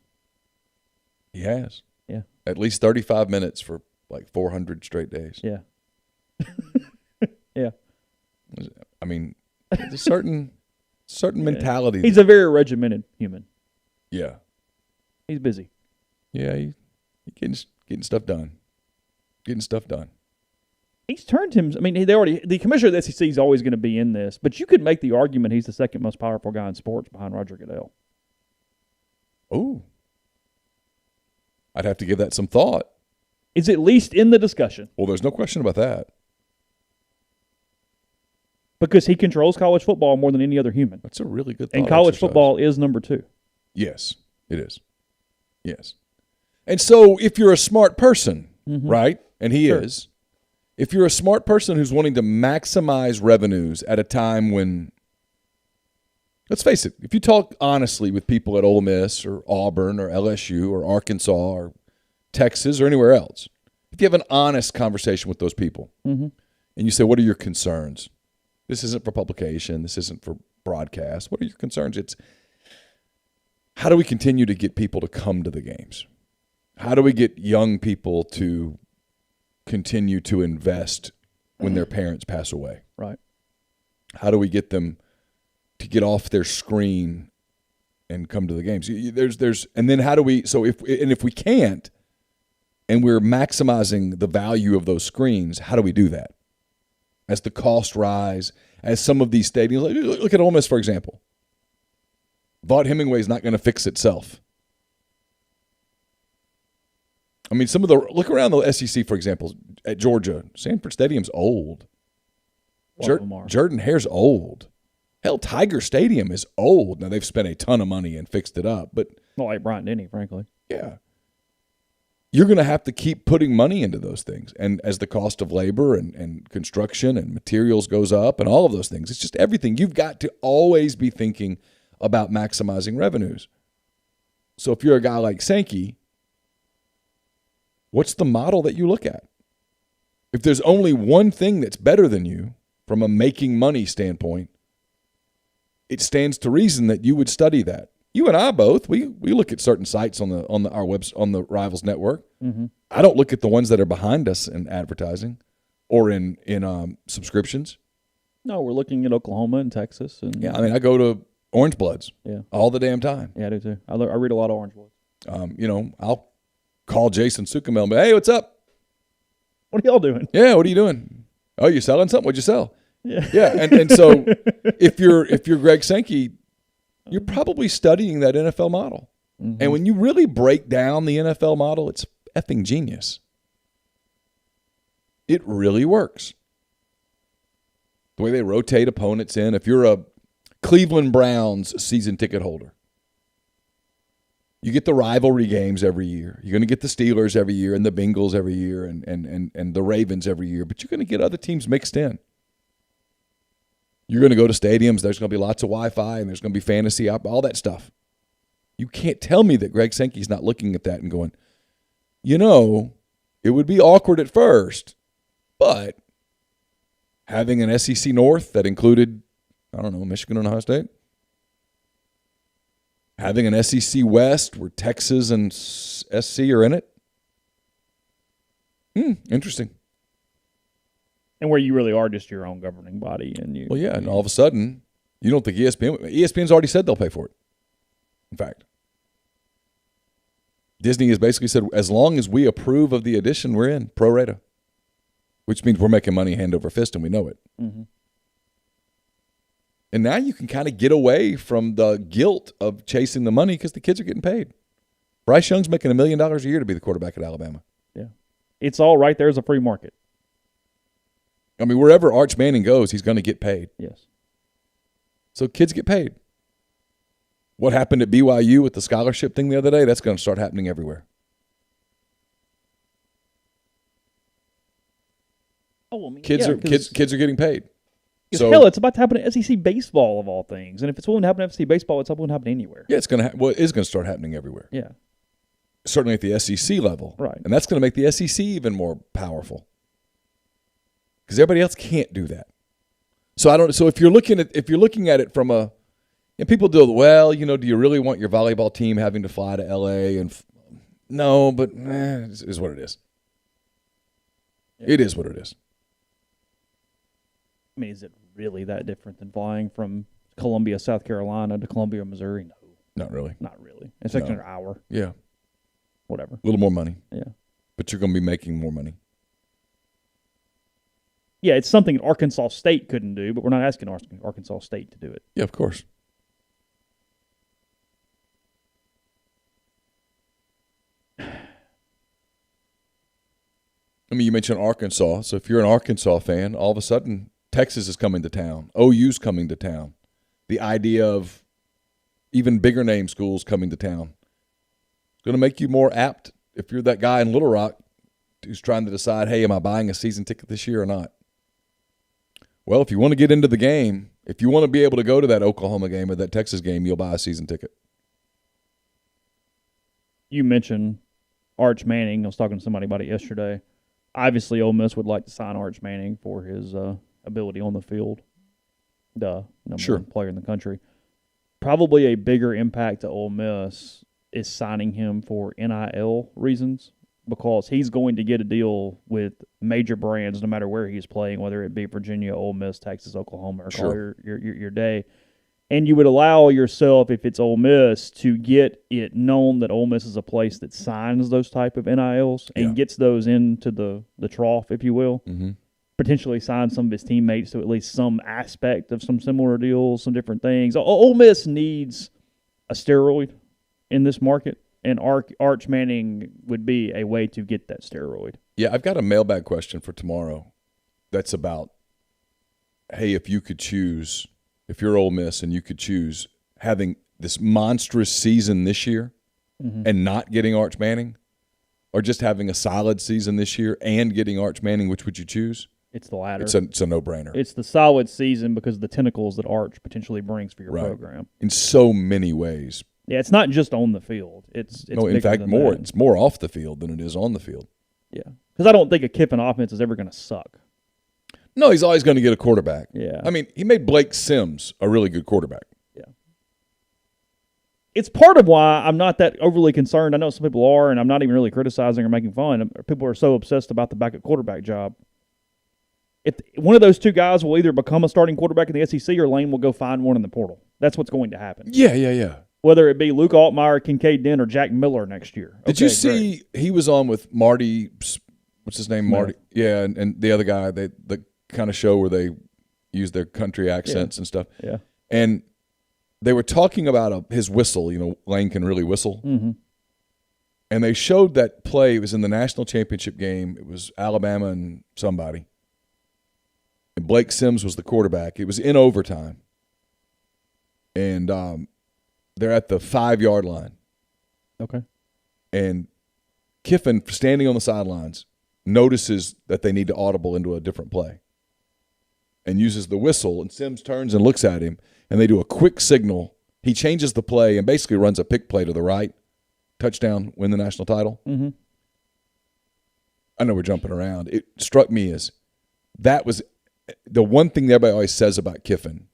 He has. Yeah. At least 35 minutes for, 400 straight days. Yeah. Yeah. There's a certain mentality. He's a very regimented human. Yeah. He's busy. Yeah, he's getting stuff done. He's turned him. The commissioner of the SEC is always going to be in this, but you could make the argument he's the second most powerful guy in sports behind Roger Goodell. Oh. I'd have to give that some thought. Is at least in the discussion. Well, there's no question about that. Because he controls college football more than any other human. That's a really good thought. And college football is number 2. Yes, it is. Yes. And so if you're a smart person, right, and he is, if you're a smart person who's wanting to maximize revenues at a time when, let's face it, if you talk honestly with people at Ole Miss or Auburn or LSU or Arkansas or Texas or anywhere else, if you have an honest conversation with those people and you say, what are your concerns? This isn't for publication. This isn't for broadcast. What are your concerns? It's how do we continue to get people to come to the games? How do we get young people to continue to invest when their parents pass away? Right. How do we get them to get off their screen and come to the games? And then how do we? So if we can't, and we're maximizing the value of those screens, how do we do that? as the costs rise, as some of these stadiums. Look at Ole Miss, for example. Vaught-Hemingway is not going to fix itself. I mean, look around the SEC, for example, at Georgia. Sanford Stadium's old. Jordan-Hare's old. Hell, Tiger Stadium is old. Now, they've spent a ton of money and fixed it up. But not like Bryant-Denny, frankly. Yeah. You're going to have to keep putting money into those things. And as the cost of labor and construction and materials goes up and all of those things, it's just everything. You've got to always be thinking about maximizing revenues. So if you're a guy like Sankey, what's the model that you look at? If there's only one thing that's better than you from a making money standpoint, it stands to reason that you would study that. You and I both, we look at certain sites on the Rivals Network. Mm-hmm. I don't look at the ones that are behind us in advertising or in subscriptions. No, we're looking at Oklahoma and Texas. And yeah, I mean, I go to Orange Bloods all the damn time. Yeah, I do too. I read a lot of Orange Bloods. I'll call Jason Sukamel and be, hey, what's up? What are y'all doing? Yeah, what are you doing? Oh, you selling something? What'd you sell? Yeah. Yeah, and so if you're Greg Sankey, you're probably studying that NFL model. Mm-hmm. And when you really break down the NFL model, it's effing genius. It really works. The way they rotate opponents in. If you're a Cleveland Browns season ticket holder, you get the rivalry games every year. You're going to get the Steelers every year and the Bengals every year and the Ravens every year, but you're going to get other teams mixed in. You're going to go to stadiums. There's going to be lots of Wi-Fi and there's going to be fantasy, all that stuff. You can't tell me that Greg Sankey's not looking at that and going, it would be awkward at first, but having an SEC North that included, Michigan and Ohio State, having an SEC West where Texas and SC are in it, interesting. And where you really are just your own governing body. And all of a sudden, you don't think ESPN's already said they'll pay for it. In fact, Disney has basically said, as long as we approve of the addition, we're in, pro rata, which means we're making money hand over fist, and we know it. Mm-hmm. And now you can kind of get away from the guilt of chasing the money because the kids are getting paid. Bryce Young's making $1 million a year to be the quarterback at Alabama. Yeah. It's all right there as a free market. I mean, wherever Arch Manning goes, he's going to get paid. Yes. So kids get paid. What happened at BYU with the scholarship thing the other day, that's going to start happening everywhere. Oh, I mean, kids are getting paid. So, hell, it's about to happen at SEC baseball of all things. And if it's willing to happen at SEC baseball, it's willing to happen anywhere. Yeah, it's going to start happening everywhere. Yeah. Certainly at the SEC level. Right. And that's going to make the SEC even more powerful. Because everybody else can't do that. So if you're looking at it from and people do, do you really want your volleyball team having to fly to LA no, but it is what it is. Yeah. It is what it is. I mean, is it really that different than flying from Columbia, South Carolina to Columbia, Missouri? No. Not really. Not really. It's like an hour. Yeah. Whatever. A little more money. Yeah. But you're going to be making more money. Yeah, it's something Arkansas State couldn't do, but we're not asking Arkansas State to do it. Yeah, of course. I mean, you mentioned Arkansas. So if you're an Arkansas fan, all of a sudden Texas is coming to town. OU's coming to town. The idea of even bigger name schools coming to town. It's going to make you more apt if you're that guy in Little Rock who's trying to decide, hey, am I buying a season ticket this year or not? Well, if you want to get into the game, if you want to be able to go to that Oklahoma game or that Texas game, you'll buy a season ticket. You mentioned Arch Manning. I was talking to somebody about it yesterday. Obviously, Ole Miss would like to sign Arch Manning for his ability on the field. Number one player in the country. Probably a bigger impact to Ole Miss is signing him for NIL reasons, because he's going to get a deal with major brands no matter where he's playing, whether it be Virginia, Ole Miss, Texas, Oklahoma, or call your day. And you would allow yourself, if it's Ole Miss, to get it known that Ole Miss is a place that signs those type of NILs and gets those into the trough, if you will. Mm-hmm. potentially sign some of his teammates to at least some aspect of some similar deals, some different things. Ole Miss needs a steroid in this market, and Arch Manning would be a way to get that steroid. Yeah, I've got a mailbag question for tomorrow that's about, hey, if you're Ole Miss and you could choose having this monstrous season this year and not getting Arch Manning, or just having a solid season this year and getting Arch Manning, which would you choose? It's the latter. It's a no-brainer. It's the solid season because of the tentacles that Arch potentially brings for your program. In so many ways. Yeah, it's not just on the field. It's no, in fact, more. It's more off the field than it is on the field. Yeah, because I don't think a Kiffin offense is ever going to suck. No, he's always going to get a quarterback. Yeah. I mean, he made Blake Sims a really good quarterback. Yeah. It's part of why I'm not that overly concerned. I know some people are, and I'm not even really criticizing or making fun. People are so obsessed about the backup quarterback job. If one of those two guys will either become a starting quarterback in the SEC or Lane will go find one in the portal. That's what's going to happen. Yeah. Whether it be Luke Altmaier, Kincaid Dent, or Jack Miller next year. Did you see he was on with Marty, what's his name? Smith. Marty. Yeah, and the other guy, the kind of show where they use their country accents and stuff. Yeah. And they were talking about his whistle. You know, Lane can really whistle. Mm-hmm. And they showed that play. It was in the national championship game. It was Alabama and somebody. And Blake Sims was the quarterback. It was in overtime. And they're at the 5-yard line. Okay. And Kiffin, standing on the sidelines, notices that they need to audible into a different play and uses the whistle. And Sims turns and looks at him, and they do a quick signal. He changes the play and basically runs a pick play to the right. Touchdown, win the national title. Mm-hmm. I know we're jumping around. It struck me as that was the one thing that everybody always says about Kiffin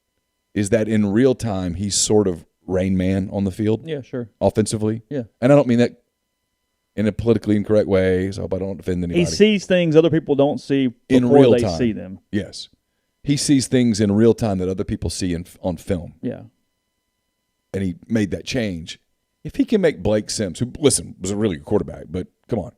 is that in real time he's sort of Rain Man on the field. Yeah, sure. Offensively. Yeah. And I don't mean that in a politically incorrect way, so I hope I don't offend anybody. He sees things other people don't see in real they time. see them. Yes. He sees things in real time that other people see on film. Yeah. And he made that change. If he can make Blake Sims, who, listen, was a really good quarterback, but come on.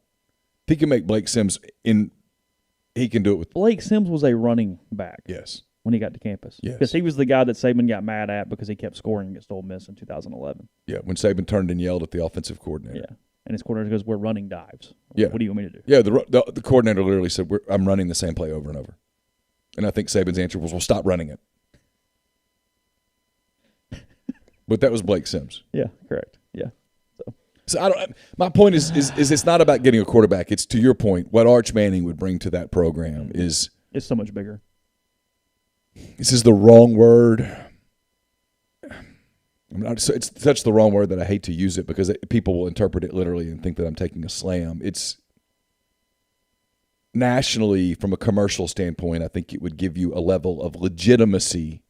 If he can make Blake Sims he can do it with. Blake Sims was a running back. Yes. When he got to campus. Yes. Because he was the guy that Saban got mad at because he kept scoring against Ole Miss in 2011. Yeah, when Saban turned and yelled at the offensive coordinator. Yeah. And his coordinator goes, "We're running dives." Yeah. What do you want me to do? Yeah, the coordinator literally said, I'm running the same play over and over. And I think Saban's answer was, well, stop running it. But that was Blake Sims. Yeah, correct. Yeah. So my point is it's not about getting a quarterback. It's, to your point, what Arch Manning would bring to that program is it's so much bigger. This is the wrong word. It's such the wrong word that I hate to use it because people will interpret it literally and think that I'm taking a slam. It's nationally, from a commercial standpoint, I think it would give you a level of legitimacy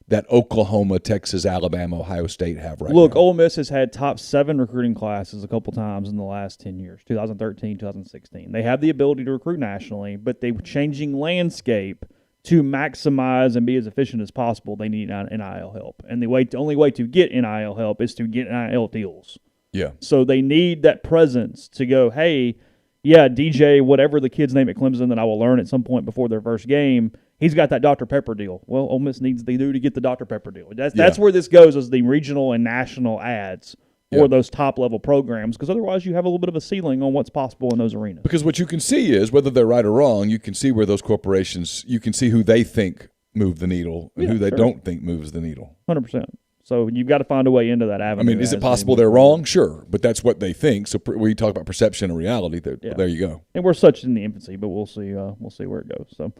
that Oklahoma, Texas, Alabama, Ohio State have right now. Look, Ole Miss has had top 7 recruiting classes a couple times in the last 10 years, 2013, 2016. They have the ability to recruit nationally, but the changing landscape to maximize and be as efficient as possible, they need NIL help. And the only way to get NIL help is to get NIL deals. Yeah. So they need that presence to go, hey, yeah, DJ, whatever the kid's name at Clemson that I will learn at some point before their first game, he's got that Dr. Pepper deal. Well, Ole Miss needs to do to get the Dr. Pepper deal. That's where this goes, is the regional and national ads for those top-level programs, because otherwise you have a little bit of a ceiling on what's possible in those arenas. Because what you can see is, whether they're right or wrong, you can see where those corporations, you can see who they think move the needle and who they don't think moves the needle. 100%. So you've got to find a way into that avenue. I mean, is it possible they're wrong? Sure, but that's what they think. So we talk about perception and reality. There you go. And we're such in the infancy, but we'll see. We'll see where it goes. So,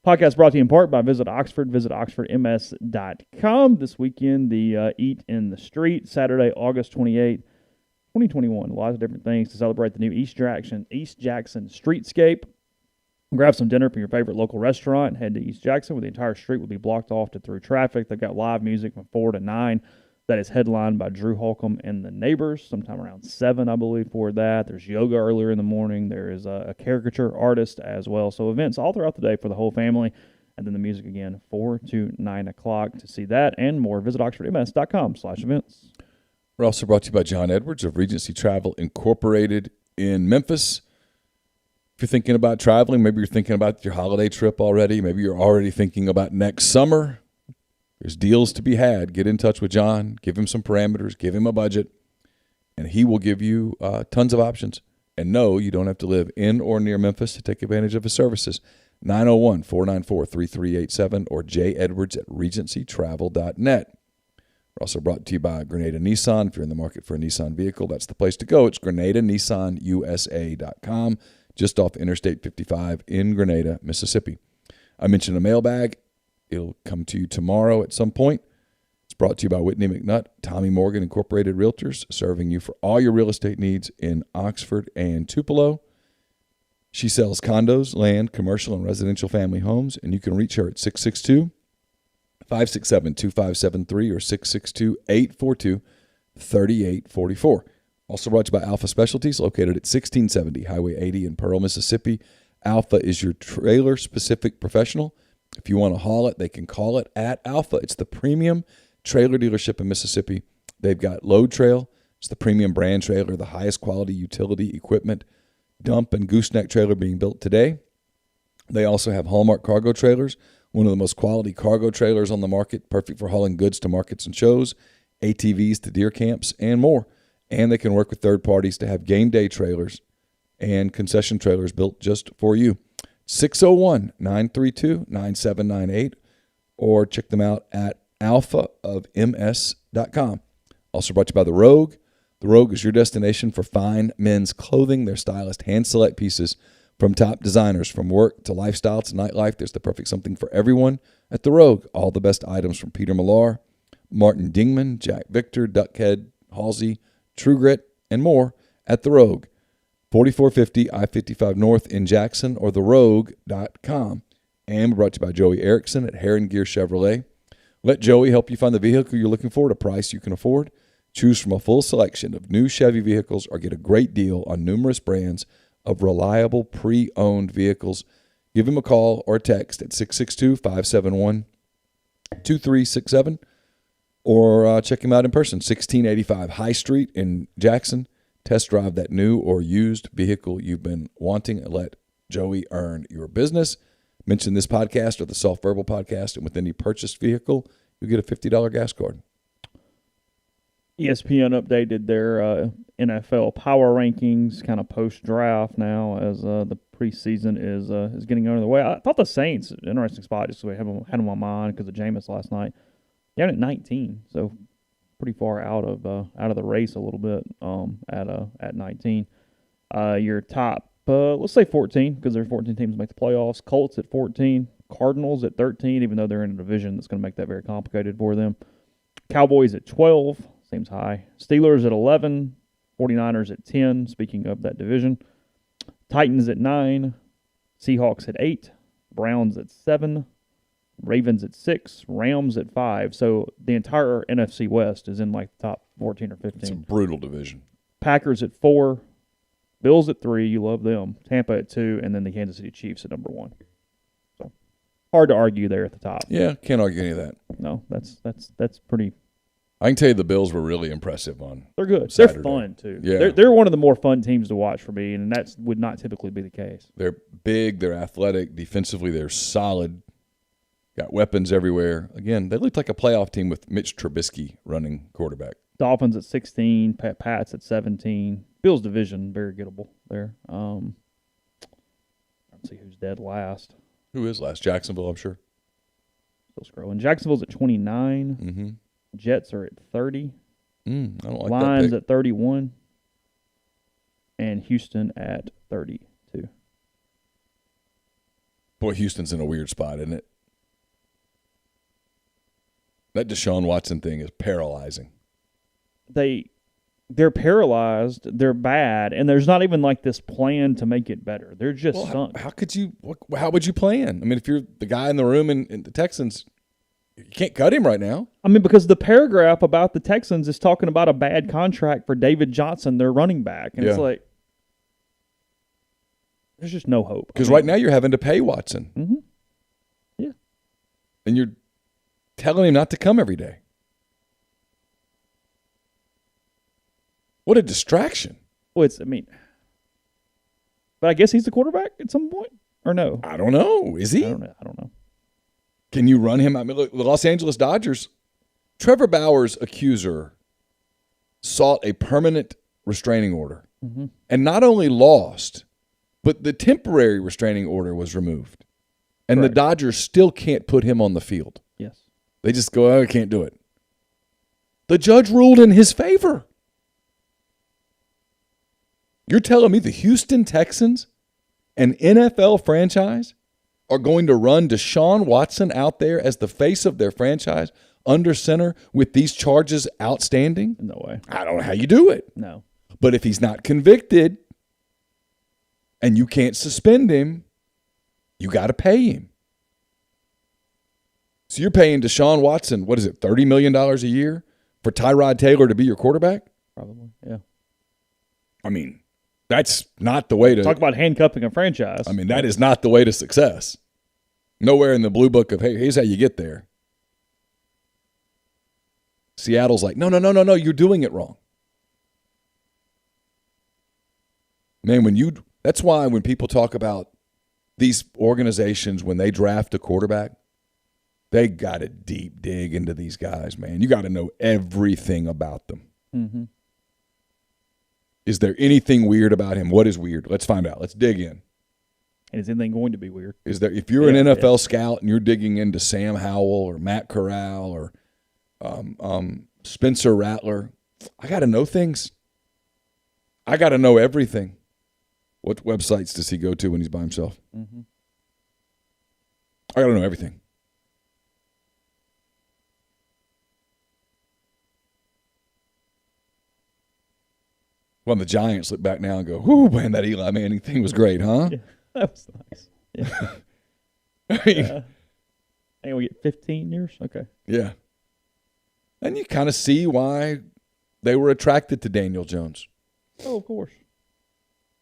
podcast brought to you in part by Visit Oxford. Visit oxfordms.com. This weekend, the Eat in the Street, Saturday, August 28th, 2021. Lots of different things to celebrate the new East Jackson streetscape. Grab some dinner from your favorite local restaurant and head to East Jackson, where the entire street will be blocked off to through traffic. They've got live music from 4 to 9. That is headlined by Drew Holcomb and the Neighbors, sometime around 7, I believe, for that. There's yoga earlier in the morning. There is a caricature artist as well. So events all throughout the day for the whole family. And then the music again, 4 to 9 o'clock. To see that and more, visit oxfordms.com/events. We're also brought to you by John Edwards of Regency Travel Incorporated in Memphis. If you're thinking about traveling, maybe you're thinking about your holiday trip already. Maybe you're already thinking about next summer. There's deals to be had. Get in touch with John. Give him some parameters. Give him a budget. And he will give you tons of options. And no, you don't have to live in or near Memphis to take advantage of his services. 901-494-3387 or jedwards@regencytravel.net. We're also brought to you by Grenada Nissan. If you're in the market for a Nissan vehicle, that's the place to go. It's GrenadaNissanUSA.com, just off Interstate 55 in Grenada, Mississippi. I mentioned a mailbag. It'll come to you tomorrow at some point. It's brought to you by Whitney McNutt, Tommy Morgan Incorporated Realtors, serving you for all your real estate needs in Oxford and Tupelo. She sells condos, land, commercial, and residential family homes, and you can reach her at 662-567-2573 or 662-842-3844. Also brought to you by Alpha Specialties, located at 1670 Highway 80 in Pearl, Mississippi. Alpha is your trailer-specific professional. If you want to haul it, they can call it at Alpha. It's the premium trailer dealership in Mississippi. They've got Load Trail. It's the premium brand trailer, the highest quality utility equipment dump and gooseneck trailer being built today. They also have Hallmark cargo trailers, one of the most quality cargo trailers on the market, perfect for hauling goods to markets and shows, ATVs to deer camps, and more. And they can work with third parties to have game day trailers and concession trailers built just for you. 601-932-9798 or check them out at alphaofms.com. Also brought to you by The Rogue. The Rogue is your destination for fine men's clothing. Their stylist hand-select pieces from top designers. From work to lifestyle to nightlife, there's the perfect something for everyone at The Rogue. All the best items from Peter Millar, Martin Dingman, Jack Victor, Duckhead, Halsey, True Grit, and more at The Rogue. 4450 I-55 North in Jackson or therogue.com. And we're brought to you by Joey Erickson at Heron Gear Chevrolet. Let Joey help you find the vehicle you're looking for at a price you can afford. Choose from a full selection of new Chevy vehicles or get a great deal on numerous brands of reliable pre-owned vehicles. Give him a call or text at 662-571-2367 or check him out in person, 1685 High Street in Jackson. Test drive that new or used vehicle you've been wanting and let Joey earn your business. Mention this podcast or the Soft Verbal podcast, and with any purchased vehicle, you'll get a $50 gas card. ESPN updated their NFL power rankings kind of post-draft now as the preseason is getting under the way. I thought the Saints, interesting spot, just so I had them on my mind because of Jameis last night. Down at 19, so pretty far out of the race a little bit at 19. Your top, let's say 14, because there are 14 teams make the playoffs. Colts at 14, Cardinals at 13, even though they're in a division that's going to make that very complicated for them. Cowboys at 12, seems high. Steelers at 11, 49ers at 10, speaking of that division. Titans at 9, Seahawks at 8, Browns at 7, Ravens at 6, Rams at 5. So the entire NFC West is in like the top 14 or 15. It's a brutal division. Packers at 4, Bills at 3, you love them. Tampa at 2, and then the Kansas City Chiefs at number 1. So hard to argue there at the top. Yeah, can't argue any of that. No, that's pretty. I can tell you the Bills were really impressive on They're good. Saturday. They're fun too. Yeah. They're one of the more fun teams to watch for me, and that would not typically be the case. They're big, they're athletic, defensively they're solid. Got weapons everywhere. Again, they looked like a playoff team with Mitch Trubisky running quarterback. Dolphins at 16, Pats at 17. Bills division, very gettable there. Let's see who's dead last. Who is last? Jacksonville, I'm sure. Still scrolling. Jacksonville's at 29. Mm-hmm. Jets are at 30. I don't like Lions that pick. at 31. And Houston at 32. Boy, Houston's in a weird spot, isn't it? That Deshaun Watson thing is paralyzing. They're paralyzed. They're bad, and there's not even like this plan to make it better. They're just sunk. How would you plan? I mean, if you're the guy in the room in the Texans, you can't cut him right now. I mean, because the paragraph about the Texans is talking about a bad contract for David Johnson, their running back, and it's like there's just no hope. Because right now you're having to pay Watson. Mm-hmm. Yeah, and you're telling him not to come every day. What a distraction. Well, But I guess he's the quarterback at some point, or no? I don't know. Is he? I don't know. Can you run him? I mean, look, the Los Angeles Dodgers, Trevor Bauer's accuser sought a permanent restraining order and not only lost, but the temporary restraining order was removed. And Correct. the Dodgers still can't put him on the field. Yes. They just go, oh, I can't do it. The judge ruled in his favor. You're telling me the Houston Texans, an NFL franchise, are going to run Deshaun Watson out there as the face of their franchise under center with these charges outstanding? No way. I don't know how you do it. No. But if he's not convicted and you can't suspend him, you got to pay him. So you're paying Deshaun Watson, what is it, $30 million a year for Tyrod Taylor to be your quarterback? Probably, yeah. I mean, that's not the way to talk about handcuffing a franchise. I mean, that is not the way to success. Nowhere in the blue book of, hey, here's how you get there. Seattle's like, no, you're doing it wrong. Man, that's why when people talk about these organizations, when they draft a quarterback, they got to deep dig into these guys, man. You got to know everything about them. Mm-hmm. Is there anything weird about him? What is weird? Let's find out. Let's dig in. And is anything going to be weird? Is there? If you're an NFL scout and you're digging into Sam Howell or Matt Corral or Spencer Rattler, I got to know things. I got to know everything. What websites does he go to when he's by himself? Mm-hmm. I got to know everything. Well, the Giants look back now and go, "Whoo, man, that Eli Manning thing was great, huh?" Yeah, that was nice. Yeah. I mean, I think we get 15 years. Okay. yeah. And you kind of see why they were attracted to Daniel Jones. Oh, of course.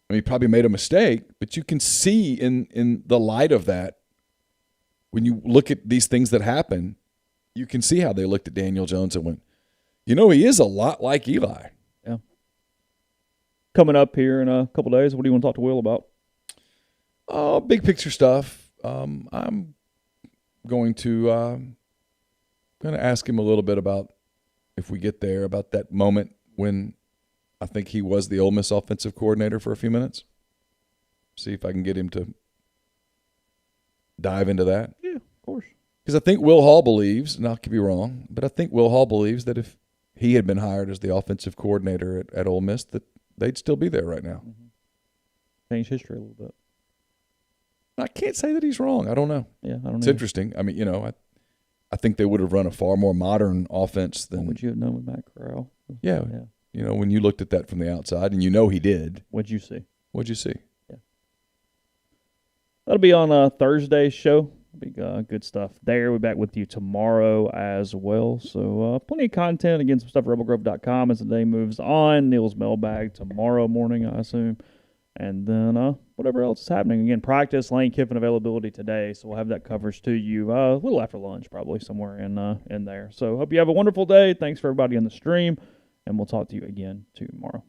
I mean, he probably made a mistake, but you can see in the light of that, when you look at these things that happen, you can see how they looked at Daniel Jones and went, he is a lot like Eli. Yeah. Coming up here in a couple of days, what do you want to talk to Will about? Oh, big picture stuff. I'm going to ask him a little bit about, if we get there, about that moment when I think he was the Ole Miss offensive coordinator for a few minutes. See if I can get him to dive into that. Yeah, of course. Because I think Will Hall believes, and I could be wrong, but I think Will Hall believes that if he had been hired as the offensive coordinator at Ole Miss, that they'd still be there right now. Mm-hmm. Change history a little bit. I can't say that he's wrong. I don't know. Yeah, I don't know. It's interesting. I mean, I think they would have run a far more modern offense than. What would you have known with Matt Corral? Yeah. When you looked at that from the outside, and he did. What'd you see? What'd you see? Yeah. That'll be on Thursday's show. Big good stuff there. We'll be back with you tomorrow as well. So plenty of content. Again, some stuff at rebelgrove.com as the day moves on. Neal's mailbag tomorrow morning, I assume. And then whatever else is happening. Again, practice, Lane Kiffin availability today. So we'll have that coverage to you a little after lunch, probably somewhere in there. So hope you have a wonderful day. Thanks for everybody on the stream. And we'll talk to you again tomorrow.